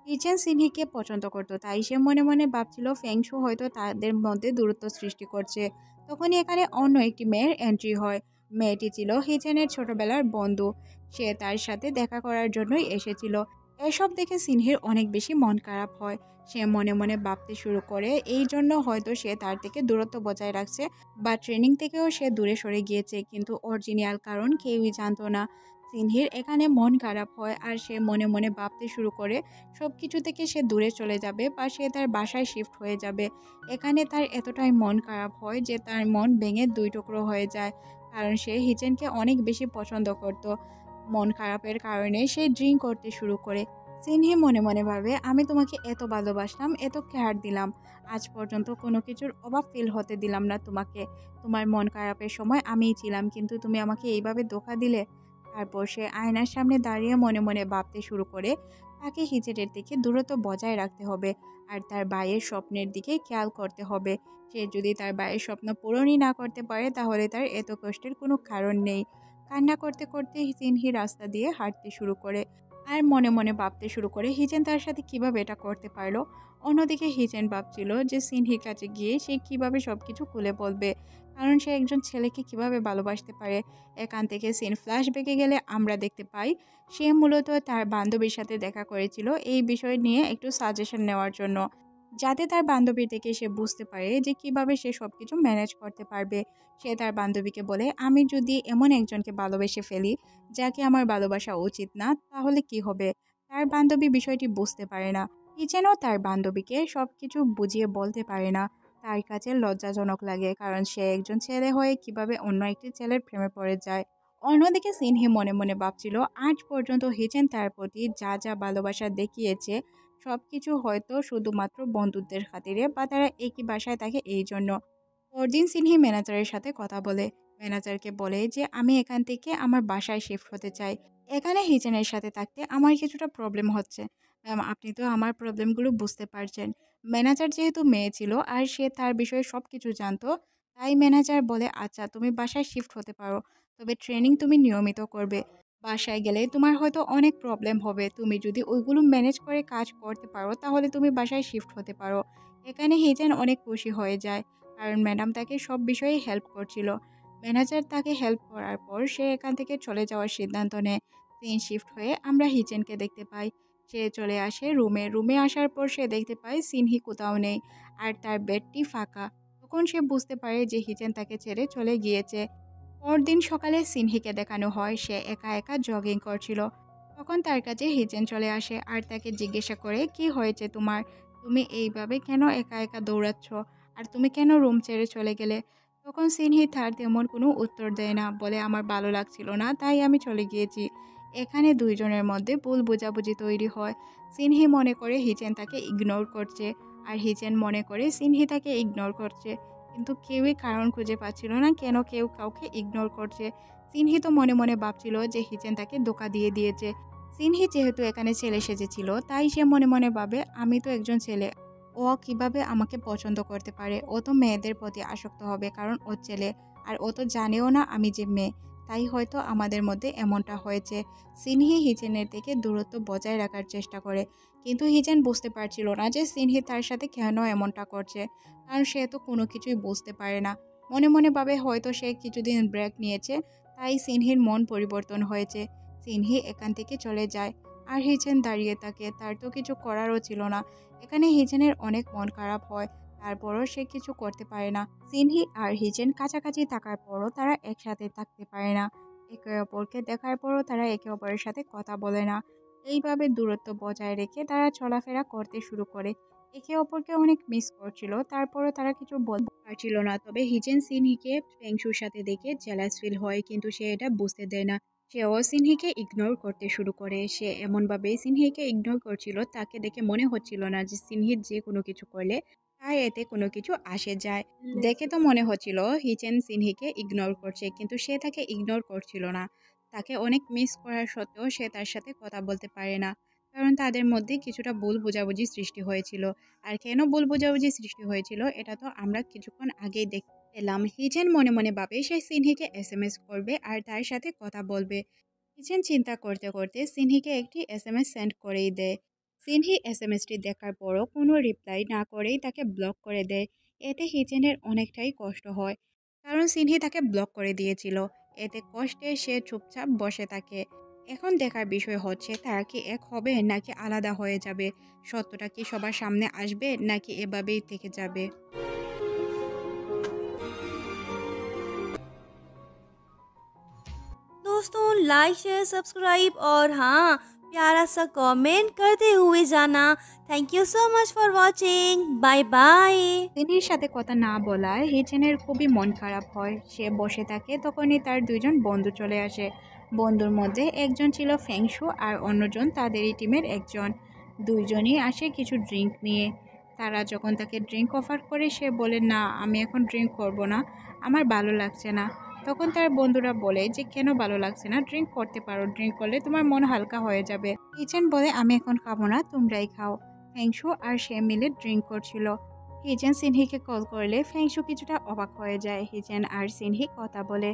হিচেন সিনহিকে পছন্দ করত, তাই সে মনে মনে ভাবছিল ফেংসু হয়তো তাদের মধ্যে দূরত্ব সৃষ্টি করছে। তখনই এখানে অন্য একটি মেয়ের এন্ট্রি হয়। মেয়েটি ছিল হিচেনের ছোটবেলার বন্ধু। সে তার সাথে দেখা করার জন্যই এসেছিল। এসব দেখে সিনহির অনেক বেশি মন খারাপ হয়। সে মনে মনে ভাবতে শুরু করে এই জন্য হয়তো সে তার থেকে দূরত্ব বজায় রাখছে, বা ট্রেনিং থেকেও সে দূরে সরে গিয়েছে, কিন্তু অরিজিনাল কারণ কেউই জানতো না। সিনহির এখানে মন খারাপ হয় আর সে মনে মনে ভাবতে শুরু করে সব কিছু থেকে সে দূরে চলে যাবে বা সে তার বাসায় শিফট হয়ে যাবে। এখানে তার এতটাই মন খারাপ হয় যে তার মন ভেঙে দুই টুকরো হয়ে যায়, কারণ সে হিচেনকে অনেক বেশি পছন্দ করত। মন খারাপের কারণে সে ড্রিঙ্ক করতে শুরু করে। সিনহি মনে মনে ভাবে, আমি তোমাকে এত ভালোবাসলাম, এত কেয়ার দিলাম, আজ পর্যন্ত কোনো কিছুর অভাব ফিল হতে দিলাম না তোমাকে। তোমার মন খারাপের সময় আমিই ছিলাম, কিন্তু তুমি আমাকে এইভাবে ধোঁকা দিলে। তারপর সে আয়নার সামনে দাঁড়িয়ে মনে মনে ভাবতে শুরু করে তাকে হিজেটের দিকে দূরত্ব বজায় রাখতে হবে আর তার ভাইয়ের স্বপ্নের দিকে খেয়াল করতে হবে। সে যদি তার ভাইয়ের স্বপ্ন পূরণই না করতে পারে তাহলে তার এত কষ্টের কোনো কারণ নেই। কান্না করতে করতে সিনহি রাস্তা দিয়ে হাঁটতে শুরু করে আর মনে মনে ভাবতে শুরু করে হিচেন তার সাথে কিভাবে এটা করতে পারলো। অন্যদিকে হিচেন ভাবছিল যে সিনহির কাছে গিয়ে সে কিভাবে সবকিছু খুলে বলবে, কারণ সে একজন ছেলেকে কিভাবে ভালোবাসতে পারে। এখান থেকে সিন ফ্ল্যাশব্যাকে গেলে আমরা দেখতে পাই সে মূলত তার বান্ধবীর সাথে দেখা করেছিল এই বিষয় নিয়ে একটু সাজেশন নেওয়ার জন্য, যাতে তার বান্ধবীর থেকে সে বুঝতে পারে যে কিভাবে সে সবকিছু ম্যানেজ করতে পারবে। সে তার বান্ধবীকে বলে, আমি যদি এমন একজনকে ভালোবেসে ফেলি যাকে আমার ভালোবাসা উচিত না, তাহলে কি হবে? তার বান্ধবী বিষয়টি বুঝতে পারে না। কিচেনও তার বান্ধবীকে সবকিছু বুঝিয়ে বলতে পারে না। তার কাছে লজ্জাজনক লাগে, কারণ সে একজন ছেলে হয়ে কিভাবে অন্য একটি ছেলের প্রেমে পড়ে যায়। অন্যদিকে সিনহি মনে মনে ভাবছিল আজ পর্যন্ত হিচেন তার প্রতি যা যা ভালোবাসা দেখিয়েছে সবকিছু হয়তো শুধুমাত্র বন্ধুত্বের খাতিরে, বা তারা একই বাসায় থাকে এই জন্য। পরদিন সিনহি ম্যানেজারের সাথে কথা বলে। ম্যানেজারকে বলে যে আমি এখান থেকে আমার বাসায় শিফট হতে চাই। এখানে হিচেনের সাথে থাকতে আমার কিছুটা প্রবলেম হচ্ছে। ম্যাম, আপনি তো আমার প্রবলেমগুলো বুঝতে পারছেন। ম্যানেজার যেহেতু মেয়ে ছিল আর সে তার বিষয়ে সব কিছু জানতো, তাই ম্যানেজার বলে, আচ্ছা তুমি বাসায় শিফট হতে পারো, তবে ট্রেনিং তুমি নিয়মিত করবে। বাসায় গেলে তোমার হয়তো অনেক প্রবলেম হবে, তুমি যদি ওইগুলো ম্যানেজ করে কাজ করতে পারো তাহলে তুমি বাসায় শিফট হতে পারো। এখানে হিজেন অনেক খুশি হয়ে যায়, কারণ ম্যাডাম তাকে সব বিষয়ে হেল্প করছিল। ম্যানেজার তাকে হেল্প করার পর সে এখান থেকে চলে যাওয়ার সিদ্ধান্ত নেয়। সিন শিফট হয়ে আমরা হিজেনকে দেখতে পাই। সে চলে আসে রুমে আসার পর সে দেখতে পায় সিনহি কোথাও নেই, আর তার বেডটি ফাঁকা। তখন সে বুঝতে পারে যে হিজেন তাকে ছেড়ে চলে গিয়েছে। পরদিন সকালে সিনহিকে দেখানো হয় সে একা একা জগিং করছিল। তখন তার কাছে হিজেন চলে আসে আর তাকে জিজ্ঞাসা করে, কি হয়েছে তোমার? তুমি এইভাবে কেন একা একা দৌড়াচ্ছ? আর তুমি কেন রুম ছেড়ে চলে গেলে? তখন সিনহি তার তেমন কোনো উত্তর দেয় না, বলে আমার ভালো লাগছিল না তাই আমি চলে গিয়েছি। এখানে দুইজনের মধ্যে ভুল বোঝাবুঝি তৈরি হয়। সিনহি মনে করে হিজেন তাকে ইগনোর করছে, আর হিজেন মনে করে সিনহি তাকে ইগনোর করছে। কিন্তু কেউই কারণ খুঁজে পাচ্ছিল না কেন কেউ কাউকে ইগনোর করছে। সিনহি তো মনে মনে ভাবছিল যে হিজেন তাকে ধোঁকা দিয়ে দিয়েছে। সিনহি যেহেতু এখানে ছেলে সেজেছিল তাই সে মনে মনে ভাবে, আমি তো একজন ছেলে, ও কিভাবে আমাকে পছন্দ করতে পারে? ও তো মেয়েদের প্রতি আসক্ত হবে কারণ ও ছেলে, আর ও তো জানেও না আমি যে মেয়ে, তাই হয়তো আমাদের মধ্যে এমনটা হয়েছে। সিনহি হিজেনের থেকে দূরত্ব বজায় রাখার চেষ্টা করে, কিন্তু হিজেন বুঝতে পারছিল না যে সিনহি তার সাথে কেন এমনটা করছে, কারণ সে তো কোনো কিছুই বুঝতে পারে না। মনে মনে ভাবে হয়তো সে কিছুদিন ব্রেক নিয়েছে, তাই সিনহির মন পরিবর্তন হয়েছে। সিনহি এখান থেকে চলে যায়, আর হিজেন দাঁড়িয়ে থাকে, তার তো কিছু করারও ছিল না। এখানে হিজেনের অনেক মন খারাপ হয়, তারপরও সে কিছু করতে পারে না। সিনহি আর হিজেন কাছাকাছি থাকার পরও তারা একসাথে থাকতে পারে না। একে অপরকে দেখার পরও তারা একে অপরের সাথে কথা বলে না। এইভাবে দূরত্ব বজায় রেখে তারা চলাফেরা করতে শুরু করে। একে অপরকে অনেক মিস করছিল, তারপরও তারা কিছু বলতে পারছিল না। তবে হিজেন সিনহিকে ফেংশুর সাথে দেখে জেলাস ফিল হয়, কিন্তু সে এটা বুঝতে দেয় না। সেও সিনহিকে ইগনোর করতে শুরু করে। সে এমনভাবে সিনহিকে ইগনোর করছিল, তাকে দেখে মনে হচ্ছিল না যে সিনহির যে কোনো কিছু করলে তাই এতে কোনো কিছু আসে যায়। দেখে তো মনে হচ্ছিল হিচেন সিনহিকে ইগনোর করছে, কিন্তু সে তাকে ইগনোর করছিল না। তাকে অনেক মিস করার সত্ত্বেও সে তার সাথে কথা বলতে পারে না, কারণ তাদের মধ্যে কিছুটা ভুল বোঝাবুঝি সৃষ্টি হয়েছিল। আর কেন ভুল বোঝাবুঝি সৃষ্টি হয়েছিল এটা তো আমরা কিছুক্ষণ আগেই দেখতে পেলাম। হিচেন মনে মনে ভাবে সে সিনহিকে এসএমএস করবে আর তার সাথে কথা বলবে। হিচেন চিন্তা করতে করতে সিনহিকে একটি এসএমএস সেন্ড করেই দেয়। সিনহি এসএমএসটি দেখার পরও কোনো রিপ্লাই না করেই তাকে ব্লক করে দেয়। এতে হিচেনের অনেকটাই কষ্ট হয়, কারণ সিনহি তাকে ব্লক করে দিয়েছিল। এতে কষ্টে সে চুপচাপ বসে থাকে। এখন দেখার বিষয় হচ্ছে তারা কি এক হবে নাকি আলাদা হয়ে যাবে। সত্যটা কি সবার সামনে আসবে নাকি এভাবেই থেকে যাবে। दोस्तों लाइक शेयर सब्सक्राइब और हाँ प्यारा सा कमेंट करते हुए जाना। Thank you so much for watching. Bye bye. সিনহির সাথে কথা না বলায় হিচেনের খুবই মন খারাপ হয়। সে বসে থাকে, তখনই তার দুইজন বন্ধু চলে আসে। বন্ধুর মধ্যে একজন ছিল ফেংশু আর অন্যজন তাদেরই টিমের একজন। দুইজনই আসে কিছু ড্রিঙ্ক নিয়ে। তারা যখন তাকে ড্রিঙ্ক অফার করে সে বলে, না আমি এখন ড্রিঙ্ক করব না, আমার ভালো লাগছে না। তখন তার বন্ধুরা বলে যে কেন ভালো লাগছে না, ড্রিঙ্ক করতে পারো, ড্রিঙ্ক করলে তোমার মন হালকা হয়ে যাবে। হিচেন বলে আমি এখন খাবো না, তোমরাই খাও। ফেংশু আর সে মিলে ড্রিঙ্ক করছিল। হিজেন সিনহিকে কল করলে ফেংশু কিছুটা অবাক হয়ে যায়। হিজেন আর সিনহি কথা বলে।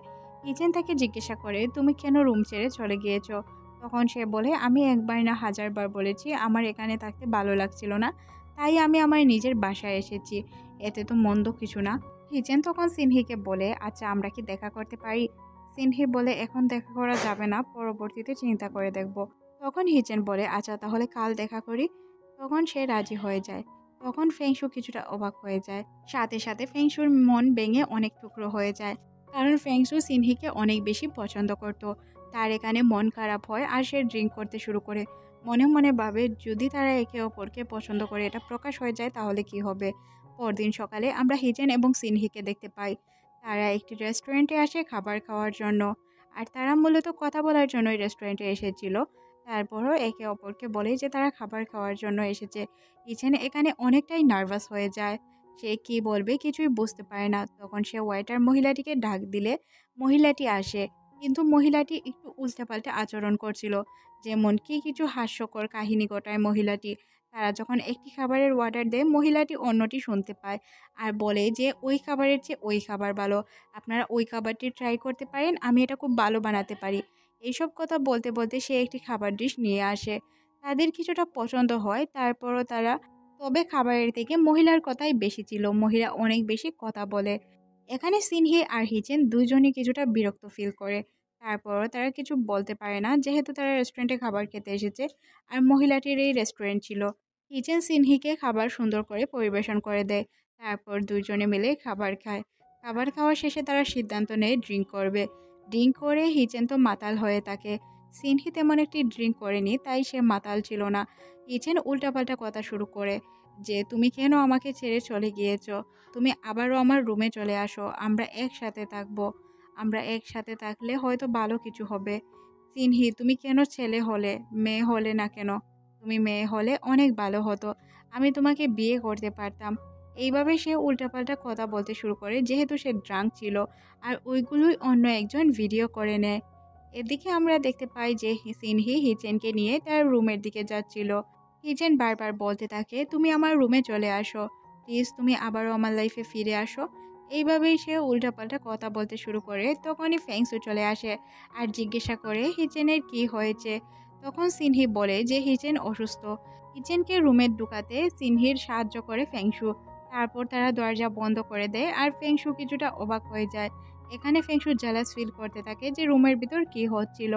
হিজেন তাকে জিজ্ঞাসা করে, তুমি কেন রুম ছেড়ে চলে গিয়েছো? তখন সে বলে, আমি একবার না হাজারবার বলেছি আমার এখানে থাকতে ভালো লাগছিল না, তাই আমি আমার নিজের বাসায় এসেছি, এতে তো মন্দ কিছু না। হিজেন তখন সিনহিকে বলে, আচ্ছা আমরা কি দেখা করতে পারি? সিনহি বলে, এখন দেখা করা যাবে না, পরবর্তীতে চিন্তা করে দেখব। তখন হিজেন বলে, আচ্ছা তাহলে কাল দেখা করি। তখন সে রাজি হয়ে যায়। তখন ফেংশু কিছুটা অবাক হয়ে যায়। সাথে সাথে ফেংশুর মন ভেঙে অনেক টুকরো হয়ে যায়, কারণ ফেংশু সিনহিকে অনেক বেশি পছন্দ করত। তার এখানে মন খারাপ হয় আর সে ড্রিঙ্ক করতে শুরু করে। মনে মনে ভাবে যদি তারা একে অপরকে পছন্দ করে এটা প্রকাশ হয়ে যায় তাহলে কি হবে। পরদিন সকালে আমরা হিজেন এবং সিনহিকে দেখতে পাই। তারা একটি রেস্টুরেন্টে আসে খাবার খাওয়ার জন্য, আর তারা মূলত কথা বলার জন্যই রেস্টুরেন্টে এসেছিল। তারপরও একে অপরকে বলে যে তারা খাবার খাওয়ার জন্য এসেছে। হিচেন এখানে অনেকটাই নার্ভাস হয়ে যায়। সে কি বলবে কিছুই বুঝতে পারে না। তখন সে ওয়েটার মহিলাটিকে ডাক দিলে মহিলাটি আসে, কিন্তু মহিলাটি একটু উল্টাপাল্টা আচরণ করছিল, যেমন কি কিছু হাস্যকর কাহিনী ঘটায় মহিলাটি। তারা যখন একটি খাবারের অর্ডার দেয় মহিলাটি অন্যটি শুনতে পায় আর বলে যে ওই খাবারের চেয়ে ওই খাবার ভালো, আপনারা ওই খাবারটি ট্রাই করতে পারেন, আমি এটা খুব ভালো বানাতে পারি। এইসব কথা বলতে বলতে সে একটি খাবার ডিশ নিয়ে আসে। তাদের কিছুটা পছন্দ হয়, তারপরও তারা তবে খাবারের থেকে মহিলার কথাই বেশি ছিল। মহিলা অনেক বেশি কথা বলে। এখানে সিনহি আর হিচেন দুজনই কিছুটা বিরক্ত ফিল করে। তারপরও তারা কিছু বলতে পারে না, যেহেতু তারা রেস্টুরেন্টে খাবার খেতে এসেছে আর মহিলাটির এই রেস্টুরেন্ট ছিল। হিচেন সিনহিকে খাবার সুন্দর করে পরিবেশন করে দেয়। তারপর দুজনে মিলে খাবার খায়। খাবার খাওয়া শেষে তারা সিদ্ধান্ত নেয় ড্রিঙ্ক করবে। ড্রিঙ্ক করে হিচেন তো মাতাল হয়ে থাকে। সিনহি তেমন একটি ড্রিঙ্ক করেনি, তাই সে মাতাল ছিল না। হিচেন উল্টাপাল্টা কথা শুরু করে যে, তুমি কেন আমাকে ছেড়ে চলে গিয়েছো? তুমি আবারও আমার রুমে চলে আসো, আমরা একসাথে থাকবো। আমরা একসাথে থাকলে হয়তো ভালো কিছু হবে। সিনহি, তুমি কেন ছেলে হলে? মেয়ে হলে না কেন? তুমি মেয়ে হলে অনেক ভালো হতো, আমি তোমাকে বিয়ে করতে পারতাম। এইভাবে সে উল্টাপাল্টা কথা বলতে শুরু করে, যেহেতু সে ড্রাঙ্ক ছিল। আর ওইগুলোই অন্য একজন ভিডিও করে নেয়। এদিকে আমরা দেখতে পাই যে সিনহি হিচেনকে নিয়ে তার রুমের দিকে যাচ্ছিল। হিচেন বারবার বলতে থাকে, তুমি আমার রুমে চলে আসো, প্লিজ তুমি আবারও আমার লাইফে ফিরে আসো। এইভাবেই সে উল্টাপাল্টা কথা বলতে শুরু করে। তখনই ফেংসু চলে আসে আর জিজ্ঞাসা করে হিচেনের কি হয়েছে। তখন সিনহি বলে যে হিচেন অসুস্থ। হিচেনকে রুমে ঢুকাতে সিনহির সাহায্য করে ফেংসু। তারপর তারা দরজা বন্ধ করে দেয় আর ফেংসু কিছুটা অবাক হয়ে যায়। এখানে ফেংসু জেলাস ফিল করতে থাকে যে রুমের ভিতর কি হচ্ছিল।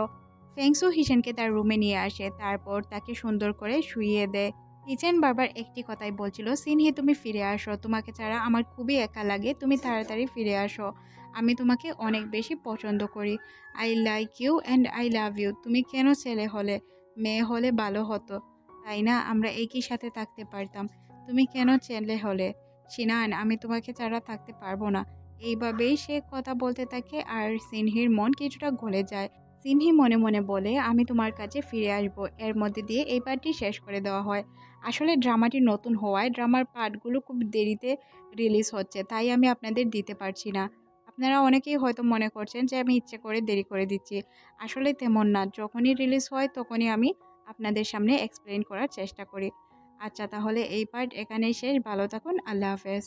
ফেংসু হিচেনকে তার রুমে নিয়ে আসে, তারপর তাকে সুন্দর করে শুইয়ে দেয়। হিচেন বারবার একটি কথাই বলছিল, সিনহি তুমি ফিরে আসো, তোমাকে ছাড়া আমার খুবই একা লাগে, তুমি তাড়াতাড়ি ফিরে আসো। আমি তোমাকে অনেক বেশি পছন্দ করি। I like you and I love you. তুমি কেন ছেলে হলে? মেয়ে হলে ভালো হতো, তাই না? আমরা একই সাথে থাকতে পারতাম। তুমি কেন ছেলে হলে? সিনান, আমি তোমাকে ছাড়া থাকতে পারবো না। এইভাবেই সে কথা বলতে থাকে আর সিনহির মন কিছুটা গলে যায়। সিনহি মনে মনে বলে, আমি তোমার কাছে ফিরে আসব। এর মধ্যে দিয়ে এই পার্টটি শেষ করে দেওয়া হয়। আসলে ড্রামাটি নতুন হওয়ায় ড্রামার পার্টগুলো খুব দেরিতে রিলিজ হচ্ছে, তাই আমি আপনাদের দিতে পারছি না। আপনারা অনেকেই হয়তো মনে করছেন যে আমি ইচ্ছে করে দেরি করে দিচ্ছি। আসলে তেমন না, যখনই রিলিজ হয় তখনই আমি আপনাদের সামনে এক্সপ্লেন করার চেষ্টা করি। আচ্ছা, তাহলে এই পার্ট এখানেই শেষ। ভালো থাকুন। আল্লাহ হাফেজ।